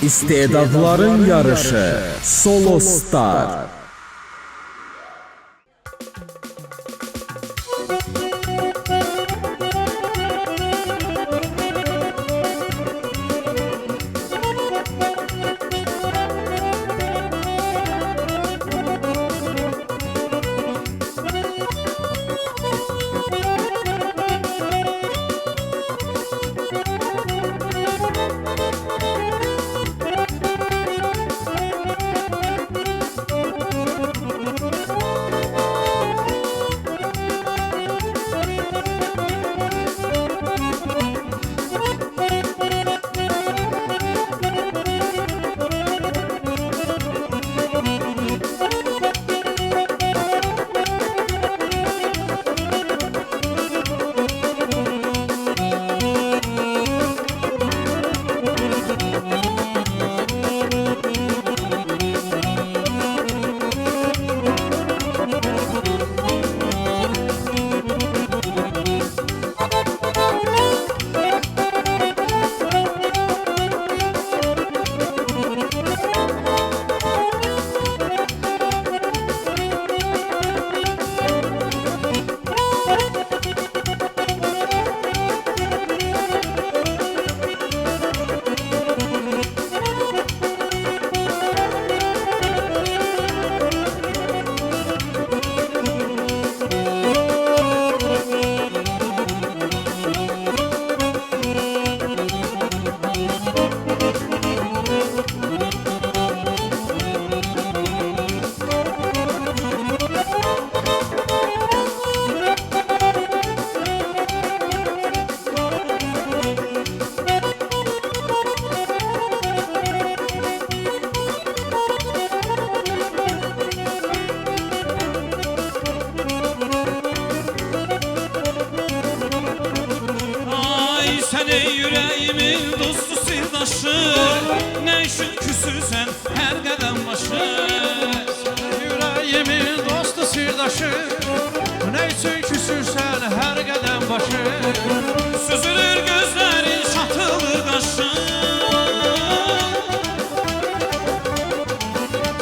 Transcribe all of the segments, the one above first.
İstedadların yarışı Solo Star. Seni yüreğimin dostu sırdaşı, ne için küsürsen her qədəm başı. Seni yüreğimin dostu sırdaşı, ne için küsürsen her qədəm başı. Süzülür gözlerin, çatılır qaşın,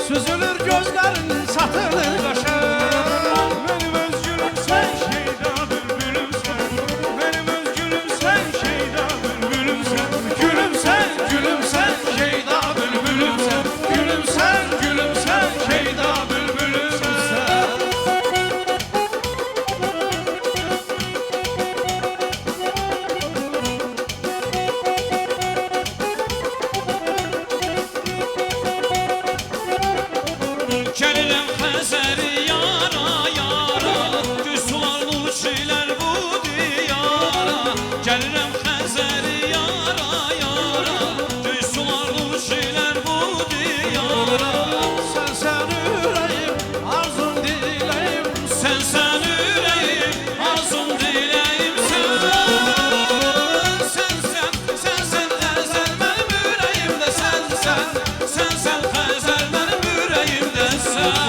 süzülür gözlerin, satılır qaşın. Benim özgürüm sen şeyda bülbülüm sen, benim özgürüm sen şeyda bülbülüm sen. Gülüm sen, gülüm sen şeyda bülbülüm sen, gülüm sen, gülüm sen şeyda bülbülüm sen. gəlirəm Xəzəri yara yara, göz sularlı uçilər bu diyara. Gəlirəm Xəzəri yara yara, göz sularlı uçilər bu diyara. Sen yüreğim, arzum dileyim. Sen ürəyim, arzum diləyim sən. Sen Xəzər mənim ürəyimdə sən. Sen Xəzər mənim ürəyimdə sən.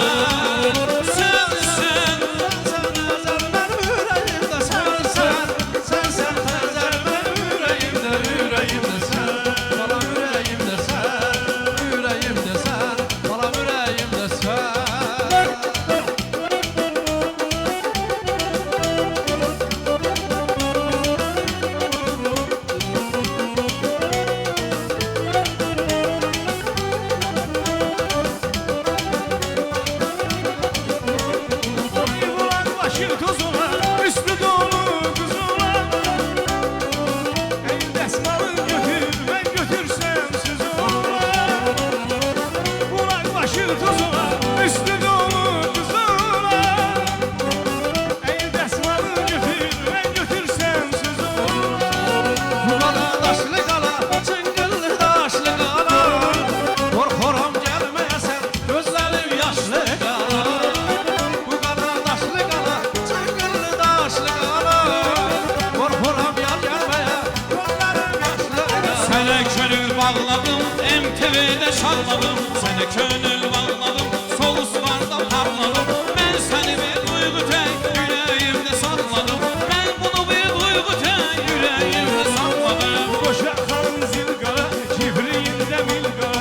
Bağladım, MTV'de şarladım, sənə könül bağladım, soğuslarda parladım. Mən səni bir duyğu tək yüreğimdə sakladım, mən bunu bir duyğu tək yüreğimdə sakladım. Boşa xanım zilqara, kibriyində milqara.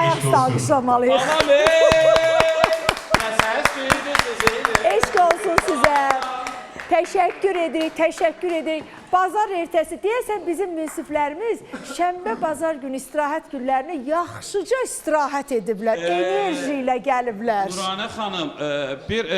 ayaqüstə alqışlamalıyıq. Anam Nəsəs düzdür. Eşq olsun sizə. Təşəkkür edirik, təşəkkür edirik. Bazar ertəsi deyəsən bizim münsiflərimiz şənbə bazar günü istirahət günlərini yaxşıca istirahət ediblər, enerji ilə gəliblər. Nuranə xanım, bir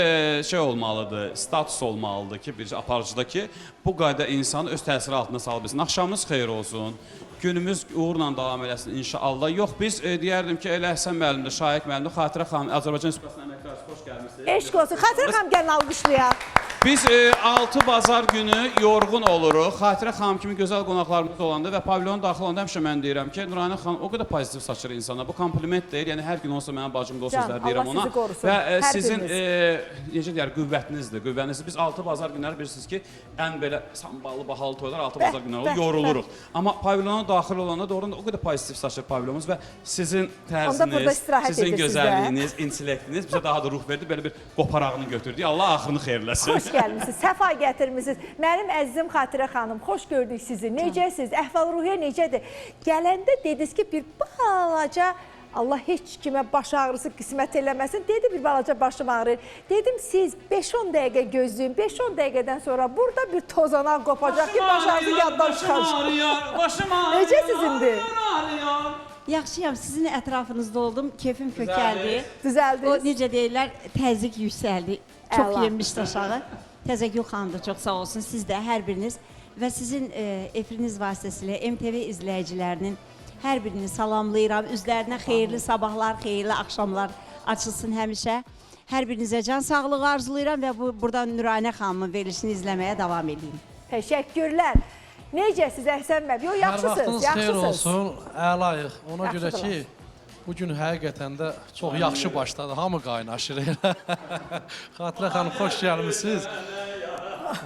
şey olmalıdır, status olmalıdır ki, bir aparıcıda ki, bu qayda insanı öz təsiri altında salıb bilsin. Axşamınız xeyir olsun. Günümüz uğurla davam eləsin inşallah. Yox, biz deyərdim ki, elə Əhsən müəllimdir, Şaiq müəllimdir, Xatirə xanım, Azərbaycan Respublikasının əməkdaşı, xoş gəlmişsiniz. Eşq olsun. Xatirə xanım gəlin alqışlayaq. Biz 6 bazar günü yorğun oluruq. Xatirə xanım kimi gözəl qonaqlarımız olanda və pavilyona daxil olanda həmişə mən deyirəm ki, Nuranə xanım o qədər pozitiv saçır insana. Bu kompliment deyil. Yəni hər gün olsa mənim bacım da o sözləri deyirəm ona. Allah sizi qorusun. Və sizin biriniz. necə deyər, qüvvətinizdir, qüvvənizdir. Biz 6 bazar günləri bilirsiniz ki, ən belə samballı, bahalı toylar 6 bazar günləri olur, yoruluruq. Amma pavilyona daxil olanda doğrudan da o qədər pozitiv saçır pavilyonumuz və sizin tərziniz, sizin gözəlliyiniz, intellektiniz bizə daha da ruh verdi. Belə bir qoparağını götürdük. Allah axırını xeyirləsin. Xoş gəlmisiniz, səfa gətirmisiniz. Mənim əzizim Xatirə xanım, xoş gördük sizi. Necəsiniz? Əhval-ruhiyyə necədir? Gələndə dediniz ki, bir balaca, Allah heç kimə baş ağrısı qismət eləməsin. Dedi bir balaca başım ağrır. Dedim siz 5-10 dəqiqə gözləyin. 5-10 dəqiqədən sonra burada bir tozanaq qopacaq ki, baş ağrısı yaddan çıxacaq. Başım ağrıyor. Necəsiz indi? Yaxşıyam, sizin ətrafınızda oldum, keyfim kökəldi. O Düzəldiniz. necə deyirlər, təzyiq yüksəldi. Çox Əla. yemişdi aşağı. Təzəkkür xanım da çox sağ olsun, siz də hər biriniz və sizin efiriniz vasitəsilə MTV izləyicilərinin hər birini salamlayıram. Üzlərinə xeyirli sabahlar, xeyirli axşamlar açılsın həmişə. Hər birinizə can sağlığı arzulayıram və buradan Nuranə xanımın verilişini izləməyə davam edeyim. Təşəkkürlər. Necəsiz Əhsən müəllim? Yox, Hər yaxşısınız, vaxtınız xeyir yaxşısınız. olsun, əlayıq. Ona görə Yaxşıdırlar. ki, bugün həqiqətən də çox yaxşı başladı, hamı qaynaşır. Xatirə xanım, xoş gəlmişsiniz.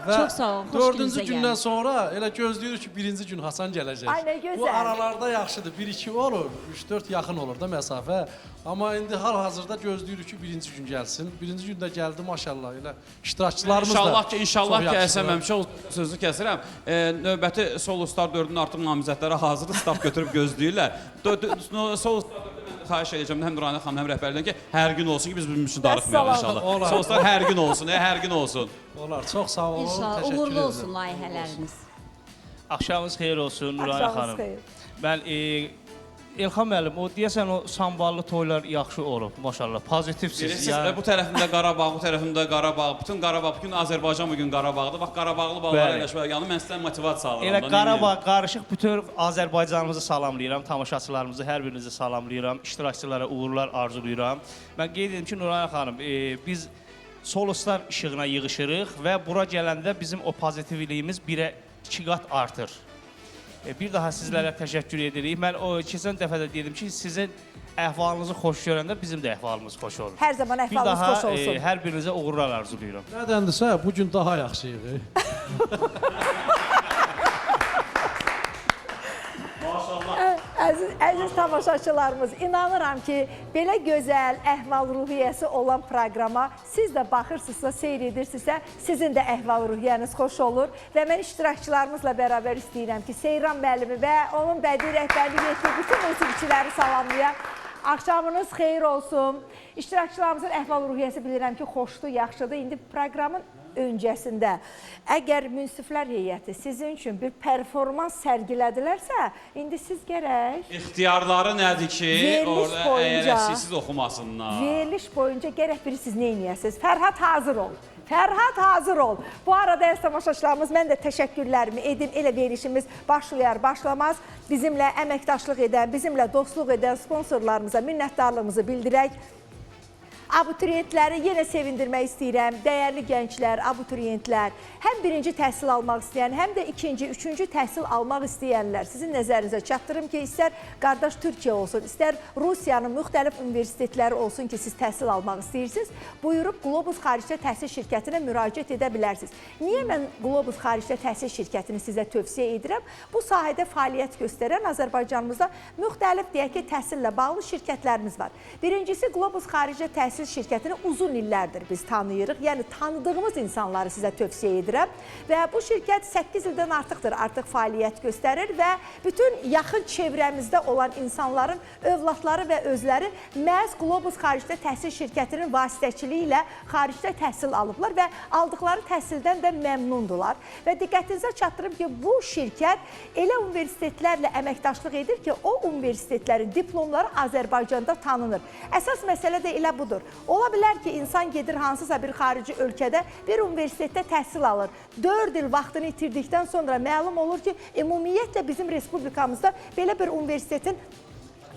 Və Çox sağ olun, xoş dördüncü gününüzə gündən gəlin. sonra elə gözləyirik ki, birinci gün Hasan gələcək. Ay, nə gözəl. Bu aralarda yaxşıdır, 1-2 olur, 3-4 yaxın olur da məsafə. Amma indi hal-hazırda gözləyirik ki, birinci gün gəlsin. Birinci gündə gəldi, maşallah, elə iştirakçılarımız da İnşallah ki, çox Əhsən yaxşıdır. müəllim, çox sözü kəsirəm. Növbəti Solustar 4-ün artıq namizədləri hazırdır, staf götürüb gözləyirlər. Solustar 4-ü mən xahiş edəcəm həm Nuranə xanım, həm rəhbərlikdən ki, hər gün olsun ki, biz bir üçün darıxmayalım Vəssalam. inşallah. Olar. Soluslar hər gün olsun, hər gün olsun. Olar, çox sağ olun, İnşallah təşəkkür uğurlu edirəm. olsun layihələriniz. Axşamınız xeyir olsun Nuranə Axşamınız xanım. xeyir. Mən Elxan müəllim, o deyəsən o samballı toylar yaxşı olub, maşallah. Pozitivsiz. Bilirsiniz, bu tərəfində Qarabağ, bu tərəfində Qarabağ, bütün Qarabağ, bütün Azərbaycan bugün Qarabağdır. Bax, Qarabağlı balalar Bəli. eləşmək yanı mən sizdən motivasiya alıram. Elə da, Qarabağ qarışıq bütün Azərbaycanımızı salamlayıram, tamaşaçılarımızı hər birinizi salamlayıram, iştirakçılara uğurlar arzulayıram. Mən qeyd edim ki, Nuranə xanım, biz Soluslar işığına yığışırıq və bura gələndə bizim o pozitivliyimiz 1-ə 2 qat artır. Bir daha sizlərə təşəkkür edirik. Mən o keçən dəfə də dedim ki, sizin əhvalınızı xoş görəndə bizim də əhvalımız xoş olur. Hər zaman Bir əhvalınız daha xoş olsun. hər birinizə uğurlar arzulayıram. Nədəndirsə, bugün daha yaxşıyıq. Əziz tamaşaçılarımız, inanıram ki, belə gözəl əhval-ruhiyyəsi olan proqrama siz də baxırsınızsa, seyr edirsinizsə, sizin də əhval-ruhiyyəniz xoş olur və mən iştirakçılarımızla bərabər istəyirəm ki, Seyran müəllimi və onun bədii rəhbərliyi etdiyi bütün musiqiçiləri salamlayaq. Axşamınız xeyir olsun. İştirakçılarımızın əhval-ruhiyyəsi bilirəm ki, xoşdur, yaxşıdır. İndi proqramın öncəsində əgər münsiflər heyəti sizin üçün bir performans sərgilədilərsə, indi siz gərək İxtiyarları nədir ki, Veriliş orada boyunca- əyərəsiz oxumasınlar. veriliş boyunca gərək biri siz neyniyəsiniz? Fərhad hazır ol. Fərhad hazır ol. Bu arada əziz tamaşaçılarımız, mən də təşəkkürlərimi edim. Elə verilişimiz başlayar, başlamaz. Bizimlə əməkdaşlıq edən, bizimlə dostluq edən sponsorlarımıza minnətdarlığımızı bildirək. Abituriyentləri yenə sevindirmək istəyirəm. Dəyərli gənclər, abituriyentlər, həm birinci təhsil almaq istəyən, həm də ikinci, üçüncü təhsil almaq istəyənlər sizin nəzərinizə çatdırım ki, istər qardaş Türkiyə olsun, istər Rusiyanın müxtəlif universitetləri olsun ki, siz təhsil almaq istəyirsiniz, buyurub Globus Xaricdə Təhsil Şirkətinə müraciət edə bilərsiniz. Niyə mən Globus Xaricdə Təhsil Şirkətini sizə tövsiyə edirəm? Bu sahədə fəaliyyət göstərən Azərbaycanımızda müxtəlif deyək ki, təhsillə bağlı şirkətlərimiz var. Birincisi Globus Xaricdə Təhsil Təhsil şirkətini uzun illərdir biz tanıyırıq. Yəni tanıdığımız insanları sizə tövsiyə edirəm və bu şirkət 8 ildən artıqdır artıq fəaliyyət göstərir və bütün yaxın çevrəmizdə olan insanların övladları və özləri məhz Qlobus xaricdə təhsil şirkətinin vasitəçiliyi ilə xaricdə təhsil alıblar və aldıqları təhsildən də məmnundular. Və diqqətinizə çatdırım ki, bu şirkət elə universitetlərlə əməkdaşlıq edir ki, o universitetlərin diplomları Azərbaycanda tanınır. Əsas məsələ də elə budur. Ola bilər ki, insan gedir hansısa bir xarici ölkədə bir universitetdə təhsil alır. 4 il vaxtını itirdikdən sonra məlum olur ki, ümumiyyətlə bizim respublikamızda belə bir universitetin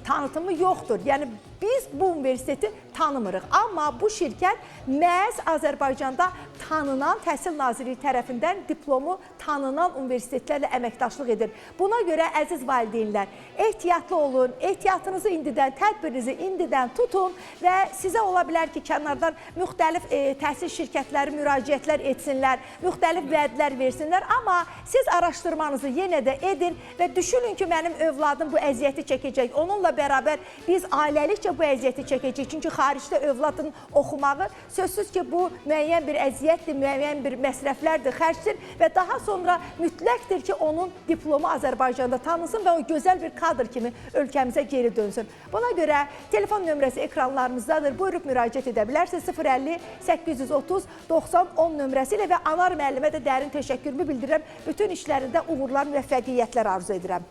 tanıtımı yoxdur. Yəni biz bu universiteti tanımırıq. Amma bu şirkət məhz Azərbaycanda tanınan Təhsil Nazirliyi tərəfindən diplomu tanınan universitetlərlə əməkdaşlıq edir. Buna görə əziz valideynlər, ehtiyatlı olun, ehtiyatınızı indidən, tədbirinizi indidən tutun və sizə ola bilər ki, kənardan müxtəlif təhsil şirkətləri müraciətlər etsinlər, müxtəlif vədlər versinlər, amma siz araşdırmanızı yenə də edin və düşünün ki, mənim övladım bu əziyyəti çəkəcək. Onunla bərabər biz ailəlikcə bu əziyyəti çəkəcək. Çünki xaricdə övladın oxumağı sözsüz ki, bu müəyyən bir əziyyətdir, müəyyən bir məsrəflərdir, xərcdir və daha sonra mütləqdir ki, onun diplomu Azərbaycanda tanınsın və o gözəl bir kadr kimi ölkəmizə geri dönsün. Buna görə telefon nömrəsi ekranlarımızdadır. Buyurub müraciət edə bilərsiniz 050 830 90 10 nömrəsi ilə və Anar müəllimə də dərin təşəkkürümü bildirirəm. Bütün işlərində uğurlar, müvəffəqiyyətlər arzu edirəm.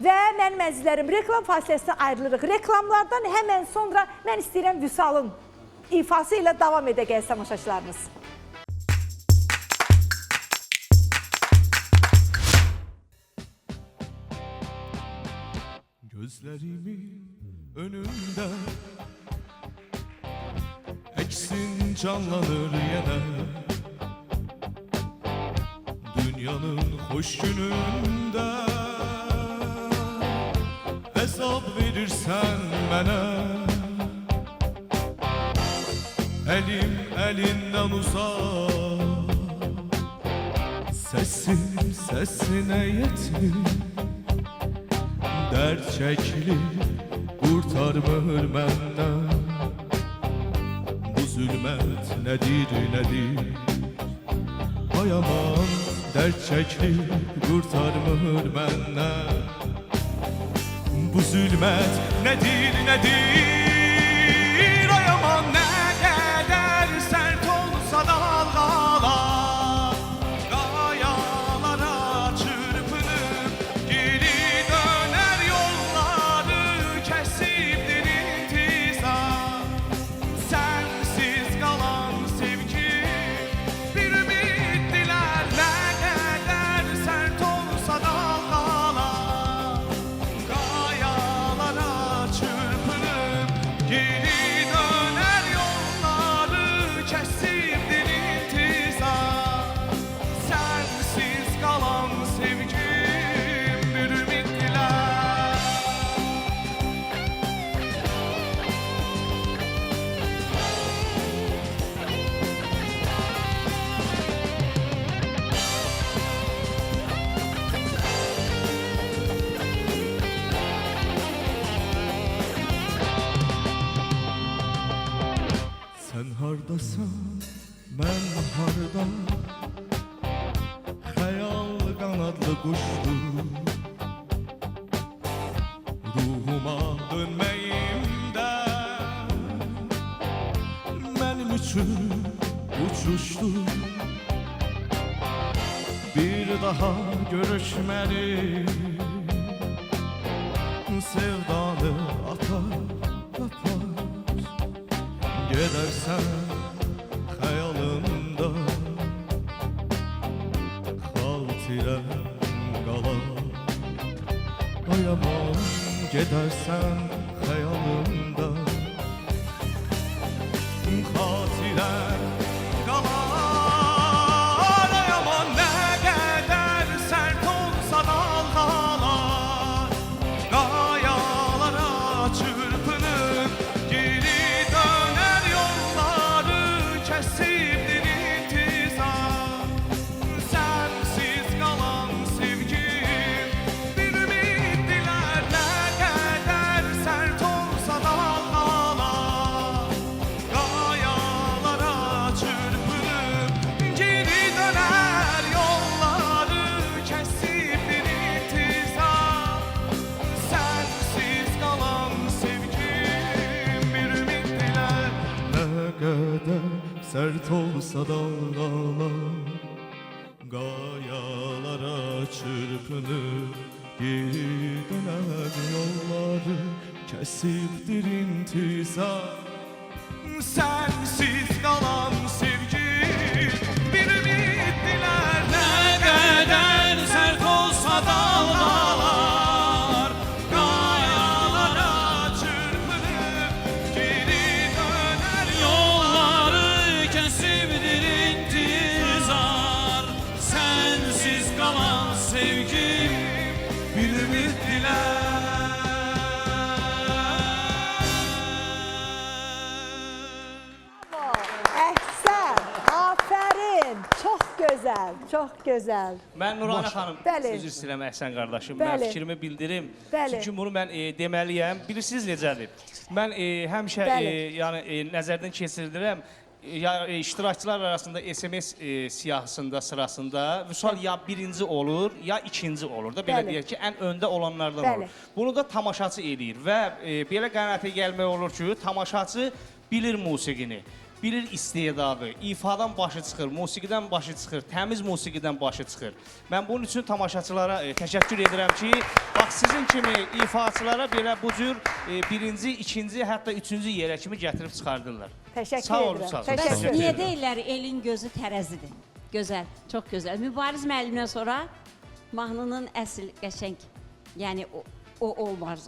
Və mənim əzizlərim, reklam fasiləsinə ayrılırıq. Reklamlardan həmən sonra mən istəyirəm Vüsalın ifası ilə davam edəcək tamaşaçılarımız. Gözlerimin önünde eksin canlanır yine. Dünyanın hoş gününde hesap verirsen bana. Elim elinden uzak, sesim sesine yetmiyor. Dert çekilir, kurtarmır benden. Bu zulmet nedir nedir? Ay aman, dert çekilir, kurtarmır benden. Bu zulmet nedir nedir? Ay aman, ne kadar sert olsa da dalgalar kayalara çırpınıp geri döner, yolları kesiptir intizam. Sensiz kalan sevgi bir ümit diler. Ne kadar sert olsa da dalgalar kayalara çırpınıp geri döner, yolları kesiptir intizam. Sensiz kalan sevgim bir ümit diler. Sen hardasın, ben harda. Hayal kanadlı kuştu. Ruhuma dönmeyimde benim için uçuştu. Bir daha görüşmeli, sevdalı atar atar. Gidersen hayalımda hatirem kalar. Ay aman, gidersen hayalımda hatirem kalar. Ay aman, ne kadar sert olsa dalgalar kayalara çırpınıp geri döner, yolları kesiptir intizam. Sensiz kalan sevgim bir ümit diler. Ne kadar sert olsa da sert olsa dağlar, qayalara çırpınır, geri dönen yolları kesibdir intizar. Sensiz kalan sevgi bir ümit diler. Ne kadar sert olsa dağlar, Kayalara çırpınıp geri döner yolları kesibdir intizar. Sensiz kalan sevgim bir ümit diler. Əhsən, afərin, çox gözəl, çox gözəl. Mən Nurani xanım, Bəli. üzr istəyirəm Əhsən qardaşım. Bəli. Mən fikrimi bildirim. Bəli. Çünki bunu mən deməliyəm. Bilirsiniz necədir? Mən həmişə Bəli. yəni nəzərdən keçirdirəm. İştirakçılar arasında SMS siyahısında, sırasında vüsal ya birinci olur, ya ikinci olur da. Belə Bəli. deyək ki, ən öndə olanlardan Bəli. olur. Bunu da tamaşaçı eləyir və belə qənaətə gəlmək olur ki, tamaşaçı bilir musiqini, bilir istedadı, ifadan başı çıxır, musiqidən başı çıxır, təmiz musiqidən başı çıxır. Mən bunun üçün tamaşaçılara təşəkkür edirəm ki, bax sizin kimi ifaçılara belə bu cür birinci, ikinci, hətta üçüncü yerə kimi gətirib çıxardırlar. Təşəkkür Sağ olun, edirəm. sağ olun. Təşəkkür Bəs niyə edirəm. deyirlər elin gözü tərəzidir? Gözəl, çox gözəl. Mübariz müəllimdən sonra mahnının əsl qəşəng, yəni o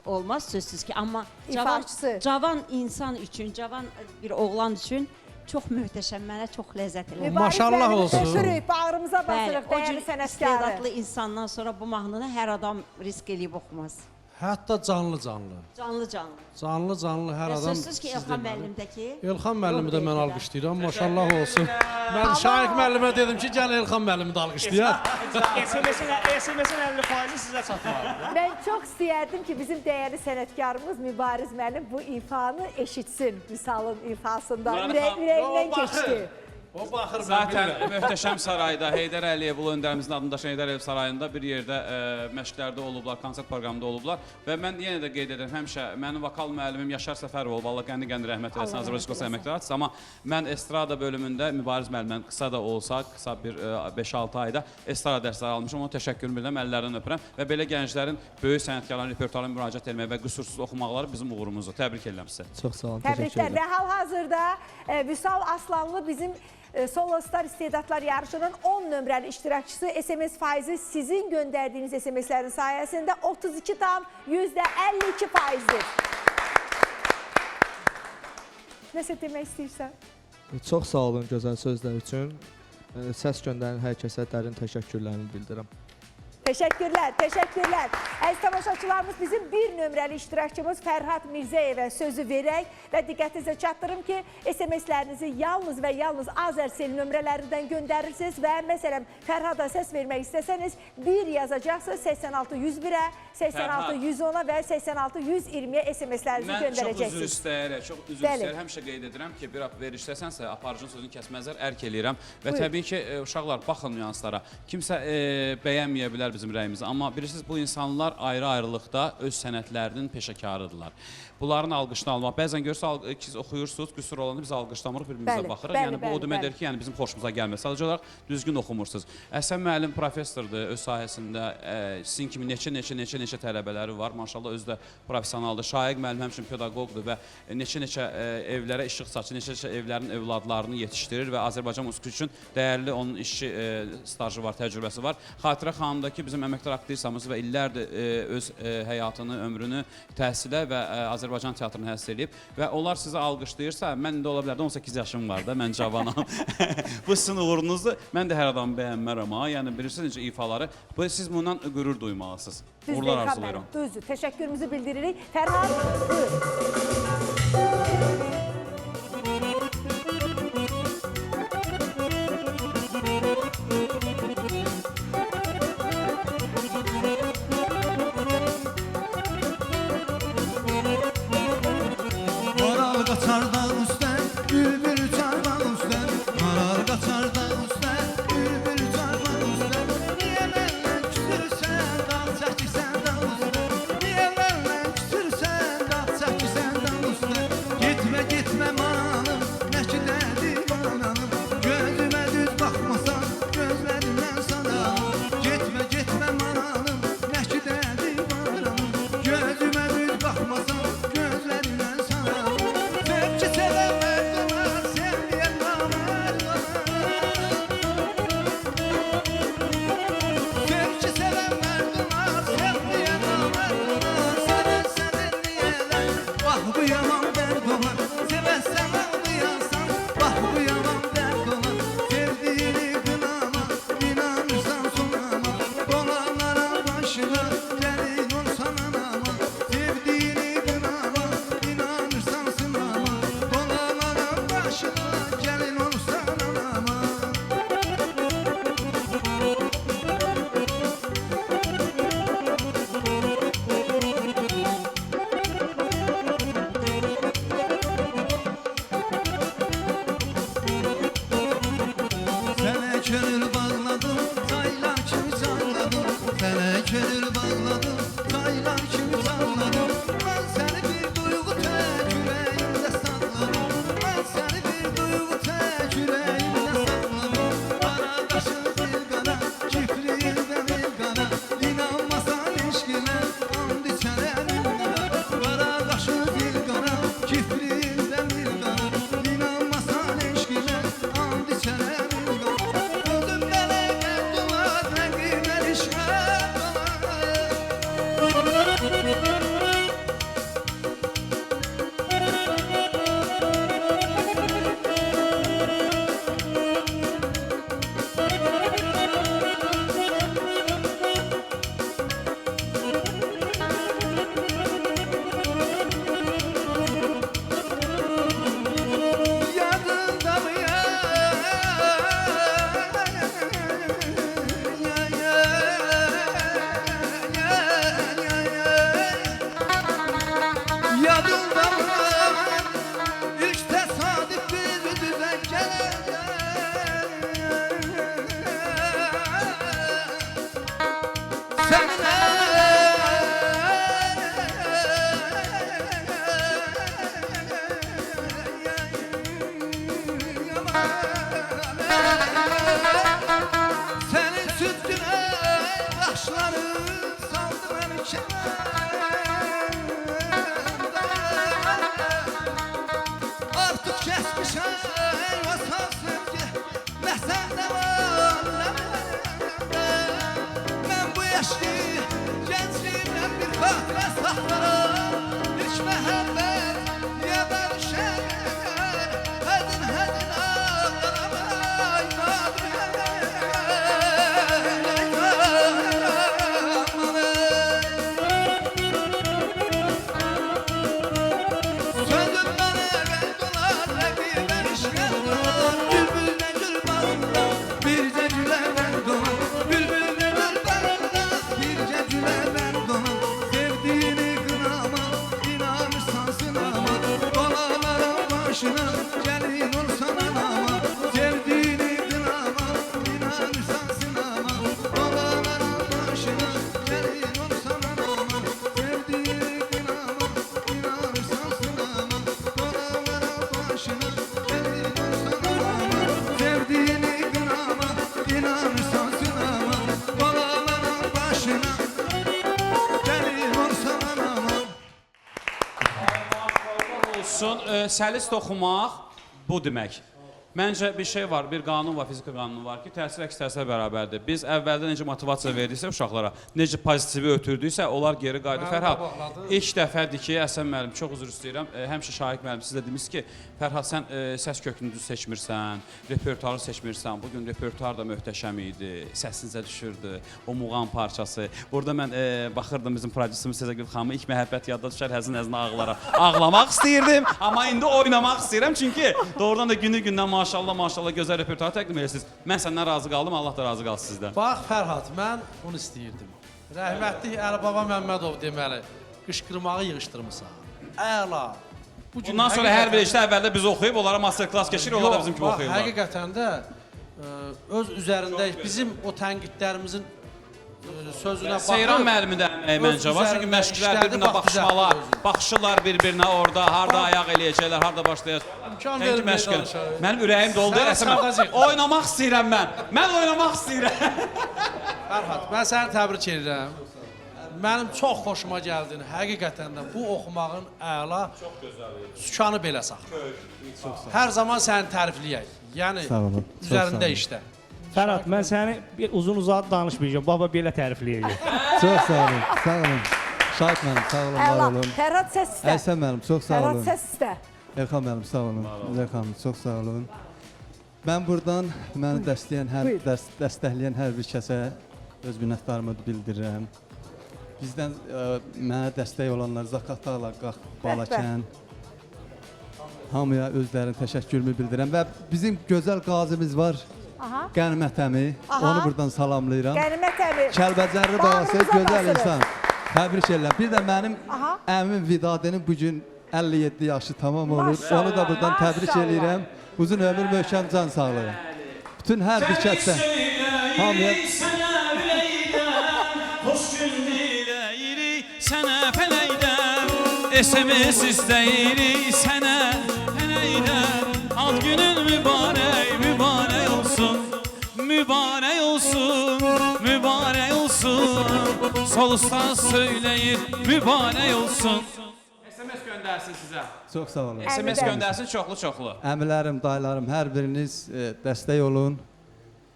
olmaz sözsüz ki. Amma İfaçısı. cavan insan üçün, cavan bir oğlan üçün çox möhtəşəm, mənə çox ləzzət elədi. Maşallah olsun. Öpürük, bağrımıza Bəli, basırıq, o dəyərli cür sənətkarı. istedadlı insandan sonra bu mahnını hər adam risk eləyib oxumaz. Hətta canlı-canlı. Canlı-canlı. Canlı-canlı hər Və adam. sözsüz ki, Elxan müəllimdəki Elxan müəllimi də mən Ruh alqışlayıram. Maşallah olsun. Mən Şaiq müəllimə dedim ki, gəl Elxan müəllimi də alqışlayaq. SMS-in 50%-i sizə çatmalıdır. Mən çox istəyərdim ki, bizim dəyərli sənətkarımız Mübariz müəllim bu ifanı eşitsin Vüsalın ifasında. Ürəyindən keçdi. O baxır Zaten möhtəşəm sarayda Heydər Əliyev Ulu Öndərimizin adını daşıyan Heydər Əliyev sarayında bir yerdə məşqlərdə olublar, konsert proqramında olublar və mən yenə də qeyd edirəm, həmişə mənim vokal müəllimim Yaşar Səfərov olub, Allah qəndi rəhmət eləsin, Azərbaycan Respublikası əməkdaşıdır, amma mən estrada bölümündə Mübariz müəllimdən qısa da olsa, qısa bir 5-6 ayda estrada dərsləri almışam, ona təşəkkürümü bilirəm, əllərindən öpürəm və belə gənclərin böyük sənətkarların repertuarına müraciət etmək və qüsursuz oxumaqları bizim uğurumuzdur. Təbrik edirəm sizə. Çox sağ olun, Təbriklər və hal-hazırda Vüsal Aslanlı bizim Solo Star İstedadlar Yarışının 10 nömrəli iştirakçısı. SMS faizi sizin göndərdiyiniz SMS-lərin sayəsində 32,52%-dir. Nəsə demək istəyirsən? Çox sağ olun gözəl sözlər üçün. Səs göndərən hər kəsə dərin təşəkkürlərimi bildirirəm. Təşəkkürlər, təşəkkürlər. Əziz tamaşaçılarımız, bizim bir nömrəli iştirakçımız Fərhad Mirzəyevə sözü verək və diqqətinizə çatdırım ki, SMS-lərinizi yalnız və yalnız Azərsel nömrələrindən göndərirsiniz və məsələn, Fərhada səs vermək istəsəniz, 1 yazacaqsınız 86-101-ə, 86-110-a və 86-120-yə SMS-lərinizi Mən çox üzr göndərəcəksiniz. istəyərək, həmişə qeyd edirəm ki, bir verirsəsənsə, aparıcının sözünü kəsməzlər, ərk eləyirəm və təbii ki, uşaqlar, baxın nüanslara. Kimsə bəyənməyə bilər bizim rəyimizi, amma bilirsiniz, bu insanlar ayrı-ayrılıqda öz sənətlərinin peşəkarıdırlar. Bunların alqışını almaq. Bəzən görürsünüz, siz oxuyursunuz, qüsur olanda biz alqışlamırıq, bir-birimizə baxırıq. Yəni bu o deməkdir ki, yəni bizim xoşumuza gəlmir. Sadəcə olaraq düzgün oxumursunuz. Əhsən müəllim professordur öz sahəsində. Sizin kimi neçə tələbələri var. Maşallah özü də professionaldır. Şaiq müəllim həmçinin pedaqoqdur və neçə evlərə işıq saçır, neçə evlərin övladlarını yetişdirir və Azərbaycan musiqisi üçün dəyərli onun işçi stajı var, təcrübəsi var. Xatirə xanımdakı bizim əməkdar aktrisamız və illərdir öz həyatını, ömrünü təhsilə və Azərbaycan teatrını həsr edib və onlar sizi alqışlayırsa, mən də ola bilər də 18 yaşım var da, mən cavanam. Bu sizin uğurunuzdur. Mən də hər adamı bəyənmərəm ha. Yəni bilirsiniz necə ifaları. Siz bundan qürur duymalısınız. Uğurlar arzulayıram. Düzdür, təşəkkürümüzü bildiririk. Fərhad, buyur. Maral qaçar dağ üstə, bülbül uçar dağ üstə. Maral qaçar dağ üstə, bülbül uçar dağ üstə. Niyə məndən küsürsən, dağ çəkirsən dağ üstə? Niyə məndən küsürsən, dağ çəkirsən dağ üstə? Getmə, getmə mananım, nə ki də divananım. başına gelin olsan anama sevdiğini kınama inanırsan sınama dolaların başına gelin olsan anama Sene gönül bağladım, taylar kimi canladım Sene gönül bağladım, taylar kimi canladım Ben seni bir duygu tek yüreğimde sakladım Ben seni bir duygu tek yüreğimde sakladım Kara kaşın bir kara, kifliğinde bir kara İnanmasan eşkine, and içerim kara Kara kaşın bir kara, kifliğinde bir kara İnanmasan eşkine, and içerim Öldüm beni duvar, renginden işler Yadında mı ya? Yadında mı? İlk tesadüf bir düzen Senin sütüne yaşları saldı beni Artık kesmiş eyvasal sevgi Ne sende var ne bende Ben bu yaşlı gençliğimden bir kahve saklarım Hiç mehabbet niye ben şey Hedin hedin ağlamay Sözüm bana geldiler Rebiben işler Bülbülden gül bağında Bir cecüle ben doğan Bülbülden gül bağında Bir cecüle ben doğan Sevdiğini kınama İnanırsan sınama Dolaların başına Gelin olsan anama Sevdiğini kınama İnanırsan sınama Dolaların başına Gelin olsan anama Sevdiğini kınama İnanırsan sınama Dolaların başına Gelin olsan anama Sevdiğini kınama İnanırsan sınama Dolaların başına Gelin olsan anama Olsun, səlis toxumaq bu demək. Məncə bir şey var, bir qanun var, fizika qanunu var ki, təsir əks təsirə bərabərdir. Biz əvvəldən necə motivasiya verdiksə uşaqlara, necə pozitivi ötürdüksə, onlar geri qayıdır. Fərhad, ilk dəfədir ki, Əsən müəllim, çox üzr istəyirəm, həmişə Şahiq müəllim, siz də demişsiniz ki, Fərhad, sən səs kökünü düz seçmirsən, repertuarı seçmirsən. Bugün repertuar da möhtəşəm idi, səsinizə düşürdü, o muğam parçası. Burada mən baxırdım bizim prodüserimiz Sezagül xanımı, ilk məhəbbət yadda düşər, həzin-həzin ağlara. Ağlamaq istəyirdim, amma indi oynamaq istəyirəm, çünki doğrudan da günü-gündən maşallah gözəl repertuar təqdim edirsiniz. Mən səndən razı qaldım, Allah da razı qalsın sizdən. Bax Fərhad, mən bunu istəyirdim. Rəhmətli Əlibaba Məmmədov deməli, qışqırmağı yığışdırmısan. Əla. Bundan sonra hər bir işdə əvvəldə biz oxuyub, onlara master klass keçirik, onlar da bizim kimi oxuyurlar. Həqiqətən də öz üzərində bizim o tənqidlərimizin sözünə baxıb Seyran müəllimi də məncə var, çünki məşqlər bir-birinə baxışmalar, baxışırlar bir-birinə orada, harda ayaq eləyəcəklər, harda başlayacaq. İmkan verin məşqlər. Mənim ürəyim doldu, oynamaq istəyirəm mən oynamaq istəyirəm. Fərhad, mən səni təbrik edirəm. Mənim çox xoşuma gəldin, həqiqətən də bu oxumağın əla, sükanı belə saxla. Hər zaman səni tərifləyək, yəni üzərində işlə. Fərhad, mən səni uzun-uzadı danışmayacağım, baba belə tərifləyəcək. Çox sağ olun, sağ olun. Şahid mənim, sağ olun, var olun. Fərhad səs istə. Əhsən mənim, çox sağ olun. Fərhad səs istə. Elxan mənim, sağ olun. Elxan, çox sağ olun. Mən buradan məni dəstəkləyən hər bir kəsə öz minnətdarımı bildirirəm. bizdən mənə dəstək olanlar Zakatala, Balakən, hamıya özlərinin təşəkkürümü bildirirəm və bizim gözəl qazimiz var, Aha. Qənimət əmi, Aha. onu buradan salamlayıram. Qənimət əmi. Kəlbəcərli balası Bağrınıza gözəl basırıq. insan. Təbrik edirəm. Bir də mənim Aha. əmim Vidadinin bu gün 57 yaşı tamam olur. Maşallah, Onu da buradan təbrik maşallah. edirəm. Uzun ömür, möhkəm can sağlığı. Bütün hər bir kəsdən hamıya Sənə üləydən, xoş gün diləyirik sənə fələkdən, SMS istəyirik sənə fələkdən. Ad günün mübarək, mübarək olsun, mübarək olsun, mübarək olsun. Solustan söyləyir, mübarək olsun. SMS göndərsin sizə. çox sağ olun. SMS Əmidə. göndərsin çoxlu-çoxlu. Əmilərim, dayılarım, hər biriniz dəstək olun.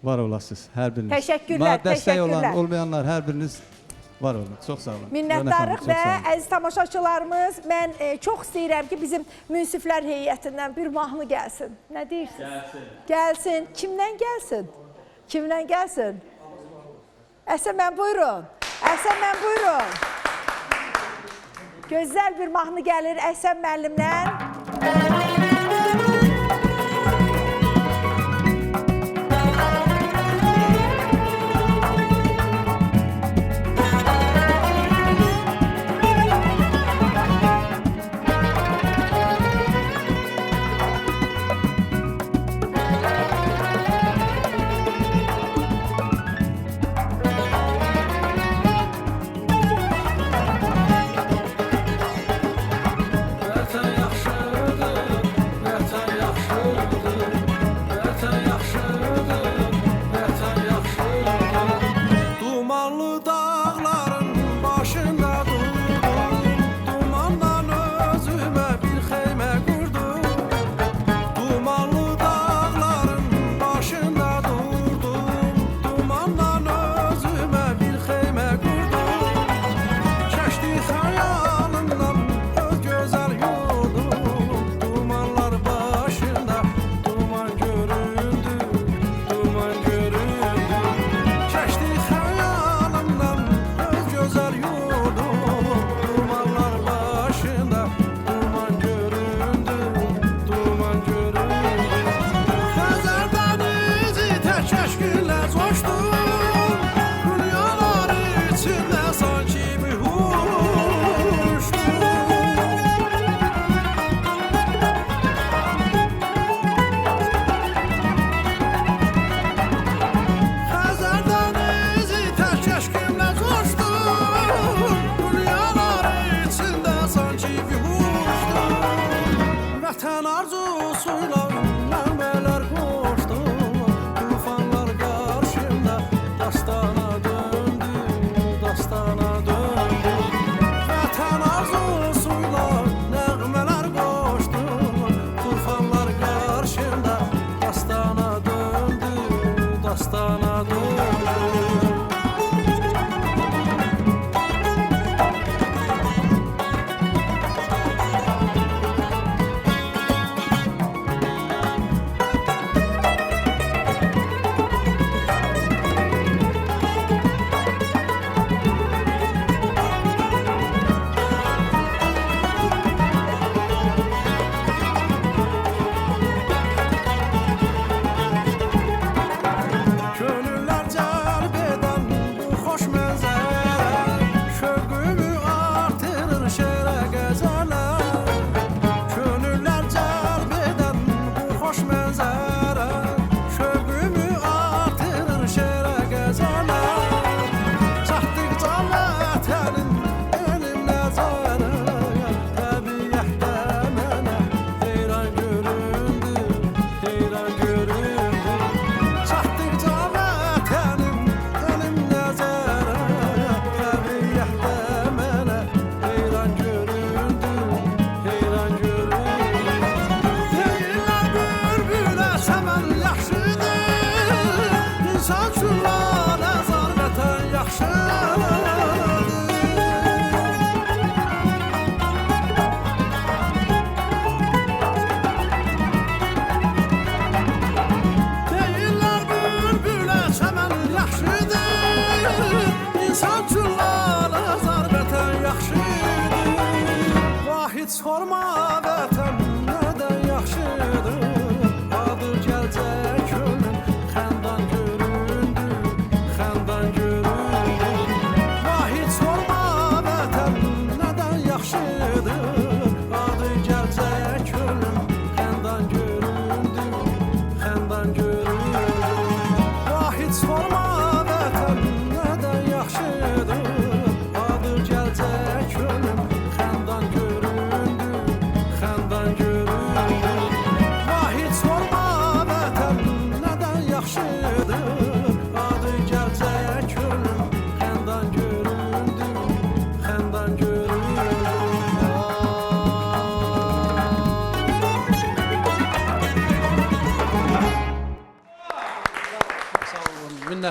Var olasınız, hər biriniz. Təşəkkürlər, Mənə dəstək təşəkkürlər. olan, olmayanlar hər biriniz var olun. Çox sağ olun. Minnətdarıq Rönə xanım, və çox sağ olun. əziz tamaşaçılarımız, mən çox istəyirəm ki, bizim münsiflər heyətindən bir mahnı gəlsin. Nə deyirsiniz? Gəlsin. Kimdən gəlsin? Kimdən gəlsin? Əsəmən buyurun. Əsəmən buyurun. Gözəl bir mahnı gəlir Əhsən müəllimdən. Dumanlı dağların başında durdum, dumandan özüme bir xeymə qurdum. Dumanlı dağların başında durdum, dumandan özüme bir xeymə qurdum. Keçdi xəyalımdan öz gözəl yurdum, dumanlar başında duman göründü, duman göründü. Keçdi xəyalımdan öz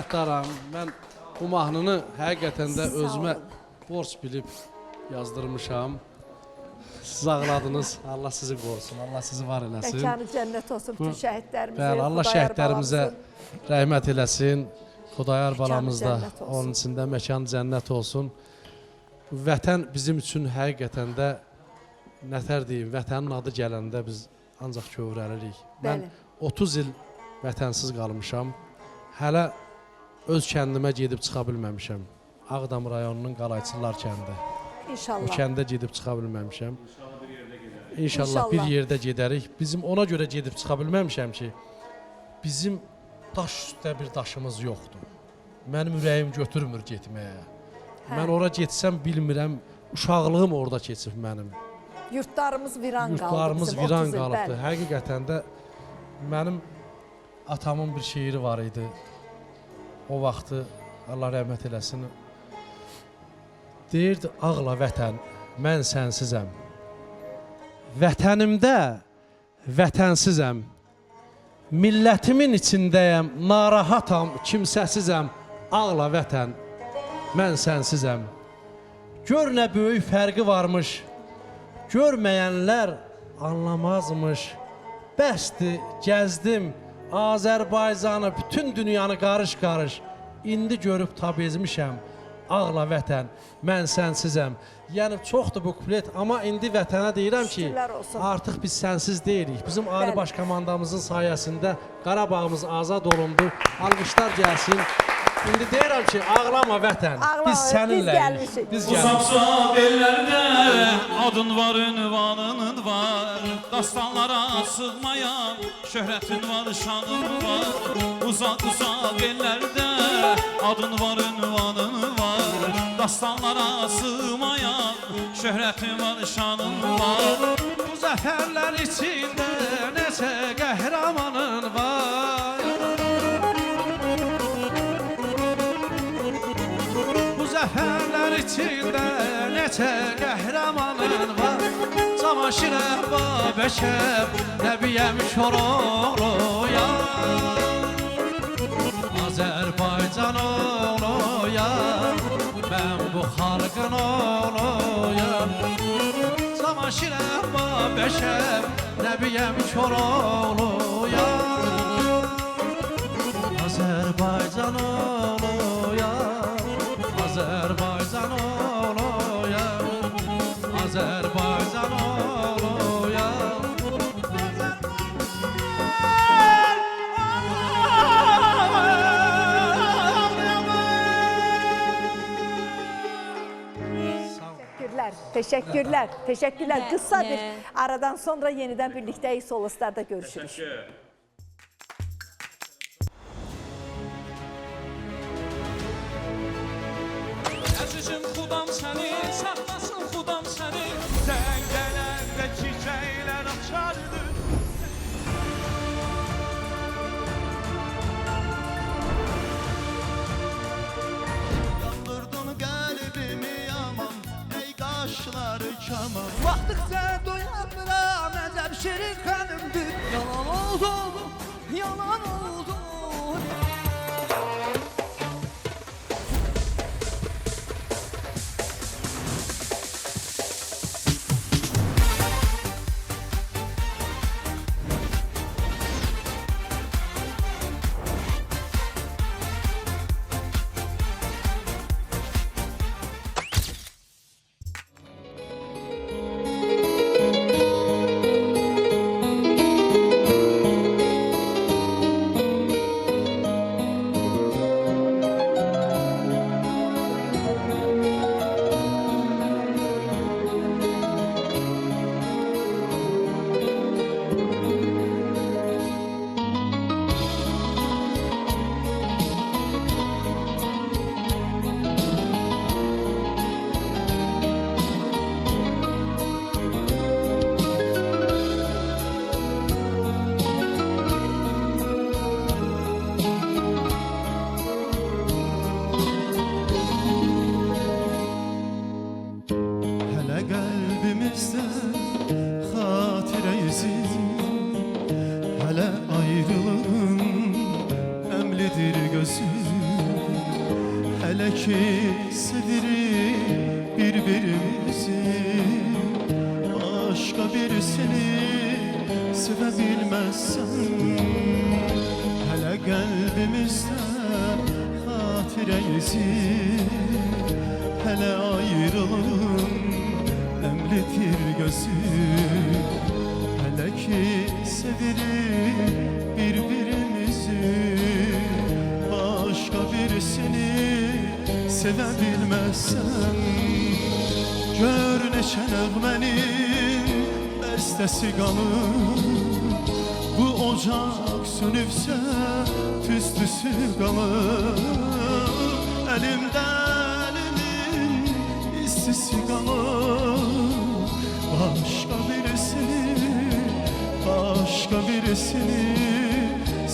minnətdaram. Mən bu mahnını həqiqətən də Sağ özümə olun. borc bilib yazdırmışam. Siz ağladınız. Allah sizi qorusun. Allah sizi var eləsin. Məkanı cənnət olsun bütün şəhidlərimizə. Bəli, Allah Xudayar şəhidlərimizə balamızın. rəhmət eləsin. Xudayar Məkanı balamız da cənnət olsun. onun içində məkan cənnət olsun. Vətən bizim üçün həqiqətən də nətər deyim, vətənin adı gələndə biz ancaq kövrəlirik. Mən Bəli. 30 il vətənsiz qalmışam. Hələ öz kəndimə gedib çıxa bilməmişəm. Ağdam rayonunun Qalayçılar kəndi. O İnşallah. kəndə gedib çıxa bilməmişəm. İnşallah İnşallah. bir yerdə gedərik. Bizim ona görə gedib çıxa bilməmişəm ki, bizim daş üstə bir daşımız yoxdur. Mənim ürəyim götürmür getməyə. Mən ora getsəm bilmirəm, uşaqlığım orada keçib mənim. Yurtlarımız viran qaldı. Yurtlarımız bizim, viran 30 il, qalıbdır. bəli. Həqiqətən də mənim atamın bir şeiri var idi. O vaxtı Allah rəhmət eləsin. Deyirdi, ağla vətən, mən sənsizəm. Vətənimdə vətənsizəm. Millətimin içindəyəm, narahatam, kimsəsizəm. Ağla vətən, mən sənsizəm. Gör nə böyük fərqi varmış. Görməyənlər anlamazmış. Bəsdir, gəzdim Azərbaycanı, bütün dünyanı qarış-qarış. İndi görüb tab ezmişəm. Ağla vətən, mən sənsizəm. Yəni çoxdur bu kuplet, amma indi vətənə deyirəm ki, Şükürlər olsun. artıq biz sənsiz deyilik. Bizim Ali Bəli. Baş Komandamızın sayəsində Qarabağımız azad olundu. Alqışlar gəlsin. İndi deyirəm ki, ağlama vətən, Ağlama, biz biz səninləyik. gəlmişik. Biz Uzaq gəlmişik. uzaq ellərdə adın var, ünvanın var. Dastanlara sığmayan şöhrətin var, şanın var. Uzaq uzaq ellərdə adın var, ünvanın var. Dastanlara sığmayan şöhrətin var, şanın var. Bu zəfərlər içində neçə qəhrəmanın var. Bu zəfərlər içində neçə qəhrəmanın var. Camaşirə Babəkəm, Nəbiyəm Koroğluyam. Azərbaycan oğluyam, mən bu xalqın oğluyam. Camaşirə Babəkəm, Nəbiyəm Koroğluyam. Azərbaycan oğluyam, Azərbaycan oğluyam, Azərbaycan oğluyam. Teşekkürler, teşekkürler, teşekkürler. Ne- Kısa ne- bir aradan sonra yeniden birlikteyiz. Soloslarda görüşürüz. Əzizim xudam səni, saxlasın xudam səni. Sən gələndə çiçəklər açardı. Yandırdın qəlbimi yaman, ey qaşları kaman. Baxdıqca doyanmıram, əcəb şirin xanımdır. Yalan oldu, yalan oldu. Hələ qəlbimizdə xatirə izi, hələ ayrılığın əmlidir gözü. birbirimizi başka birisini sevebilmezsen hele kalbimizde hatire izi hele ayrılığın nemlidir gözü hele ki severim birbirimizi başka birisini sevebilmezsen gör neçə nəğmənin bəstəsi qalır bu ocaq sönübsə tüstüsü qalır əlimdə əlimin istisi qalır başka birisini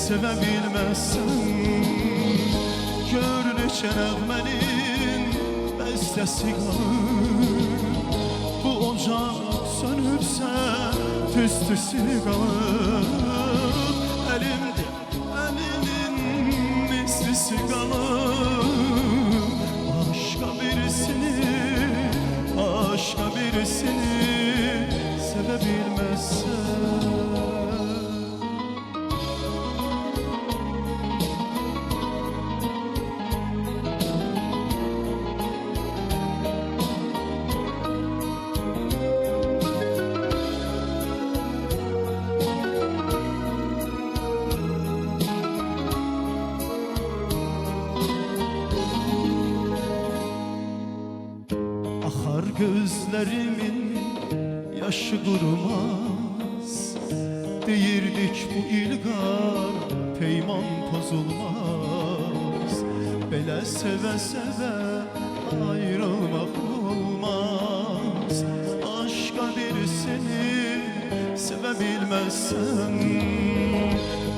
sevebilmezsen gör neçə nəğmənin bəstəsi qalır bu ocaq sönübsə tüstüsü qalır əlimdə əlimin istisi qalır başka birisini sevebilmezsen Akar gözlerimin yaşı durmaz Deyirdik bu ilgar peyman pozulmaz Belə sevə-sevə ayrılmaq olmaz Başka birisini sevebilmezsen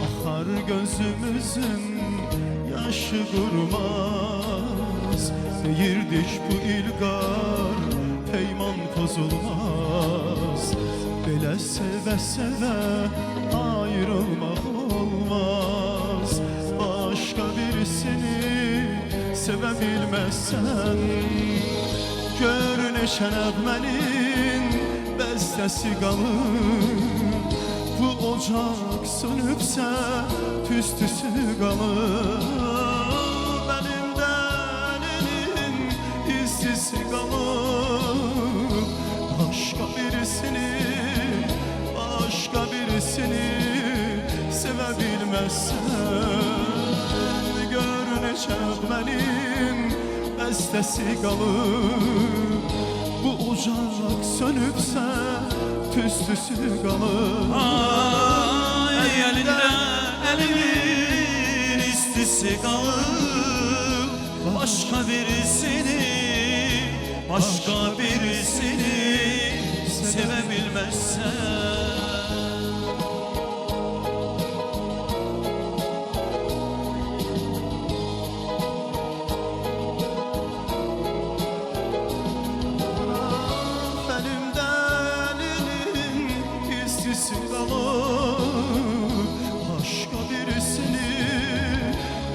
Akar gözümüzün yaşı durmaz Deyirdik bu ilgar peyman pozulmaz Belə sevə-sevə ayrılmaq olmaz Başka birisini sevebilmezsen Gör neçə nəğmənin bəstəsi qalır Bu ocaq sönübsə tüstüsü qalır Əlimdə əlinin istisi qalır Başka birisini sevebilmezsen Gör neçə nəğmənin bəstəsi qalır Bu ocaq sönübsə tüstüsü qalır Ay elinde elimin istisi kalır Başka birisini sevebilmezsen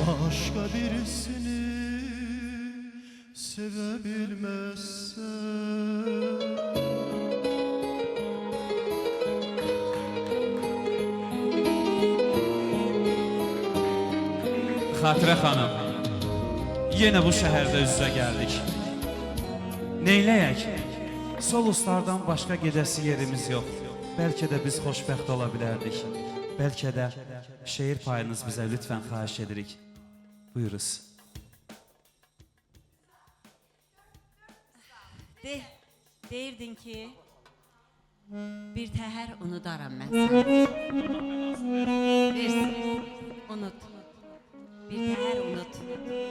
Başka birisini sevebilmezsen Xatirə xanım, yenə bu şəhərdə üz-üzə gəldik. Neyləyək? Soluslardan başqa gedəsi yerimiz yox. Bəlkə də biz xoşbəxt ola bilərdik. Bəlkə də şeir payınız bizə lütfən xahiş edirik. Buyuruz. Deyirdin ki, bir təhər unudaram mən səni. Unut. Bir təhər unut.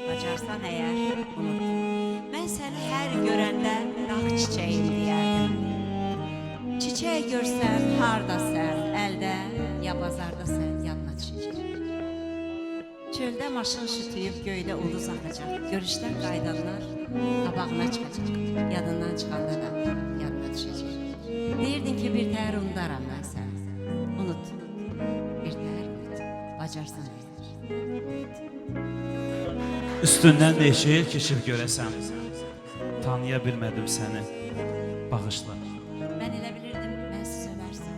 Bacarsan əgər unut. Mən səni hər görəndə dağ çiçəyim deyərdim. Çiçək görsən hardasən, əldə, ya bazardasən, yanına düşəcək. Çöldə maşın şütüyüb göydə ulduz axacaq. Görüşdən qaydanlar qabağına çıxacaq. Yadından çıxanda da yanına düşəcək. Deyirdin ki, bir təhər unudaram mən səni. Unut. Bir təhər unut. Bacarsan edir. Üstündən də şeir keçib görəsən. tanıya bilmədim səni. Bağışla. Mən elə bilirdim, mən siz ölərsən.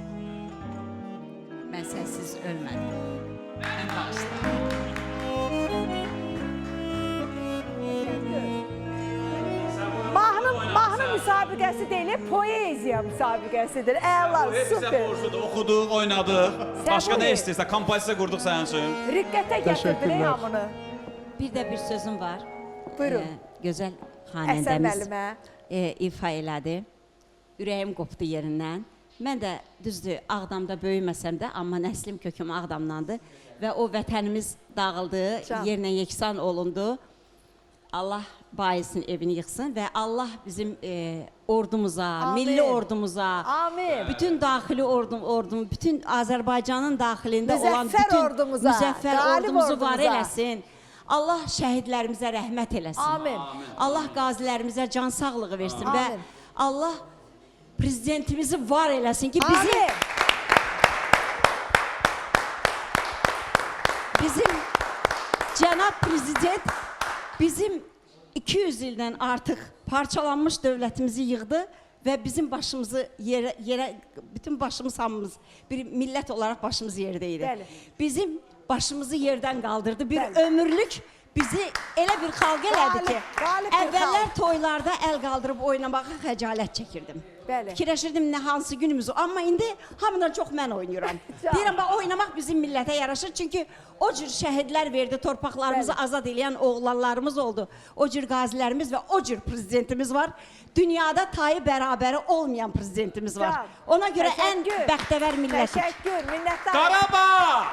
Mən sənsiz ölmədim. Mən bağışlayıram. Mahnı müsabiqəsi deyil, poeziya müsabiqəsidir. Əla, super. Oxuduq, oynadıq. Başqa Səbuhi. nə istəyirsən? Kompozisiya qurduq sənin üçün. Riqqətə gətirdin hamını. Bir də bir sözüm var. Buyurun. Gözəl Əsən xanəndəmiz müəllimə. ifa elədi. Ürəyim qopdu yerindən. Mən də düzdür, Ağdamda böyüməsəm də, amma nəslim köküm Ağdamdandır və o vətənimiz dağıldı, Can. yerlə yeksan olundu. Allah bayisin evini yıxsın və Allah bizim ordumuza, Amin. milli ordumuza, Amin. bütün daxili ordum, bütün Azərbaycanın daxilində olan Müzəffər bütün ordumuza, müzəffər qalib ordumuzu var ordumuza. eləsin. Allah şəhidlərimizə rəhmət eləsin. Amin. Allah qazilərimizə can sağlığı versin və Amin. Allah prezidentimizi var eləsin ki, bizim cənab prezident bizim 200 ildən artıq parçalanmış dövlətimizi yığdı və bizim başımızı yerə bütün başımız hamımız bir millət olaraq başımız yerdə idi. Bəli. Bizim başımızı yerdən qaldırdı. Bir Bəli. ömürlük bizi elə bir xalq elədi ki, qalib bir əvvəllər xalq. toylarda əl qaldırıb oynamağa xəcalət çəkirdim. Bəli. Fikirləşirdim nə hansı günümüz o. Amma indi hamıdan çox mən oynayıram. Can. Deyirəm, bax, oynamaq bizim millətə yaraşır. Çünki o cür şəhidlər verdi, torpaqlarımızı Bəli. azad edən oğlanlarımız oldu. O cür qazilərimiz və o cür prezidentimiz var. Dünyada tayı bərabəri olmayan prezidentimiz var. Can. Ona görə ən Təşəkkür. bəxtəvər millətik. Təşəkkür, minnətdarım. Qarabağ!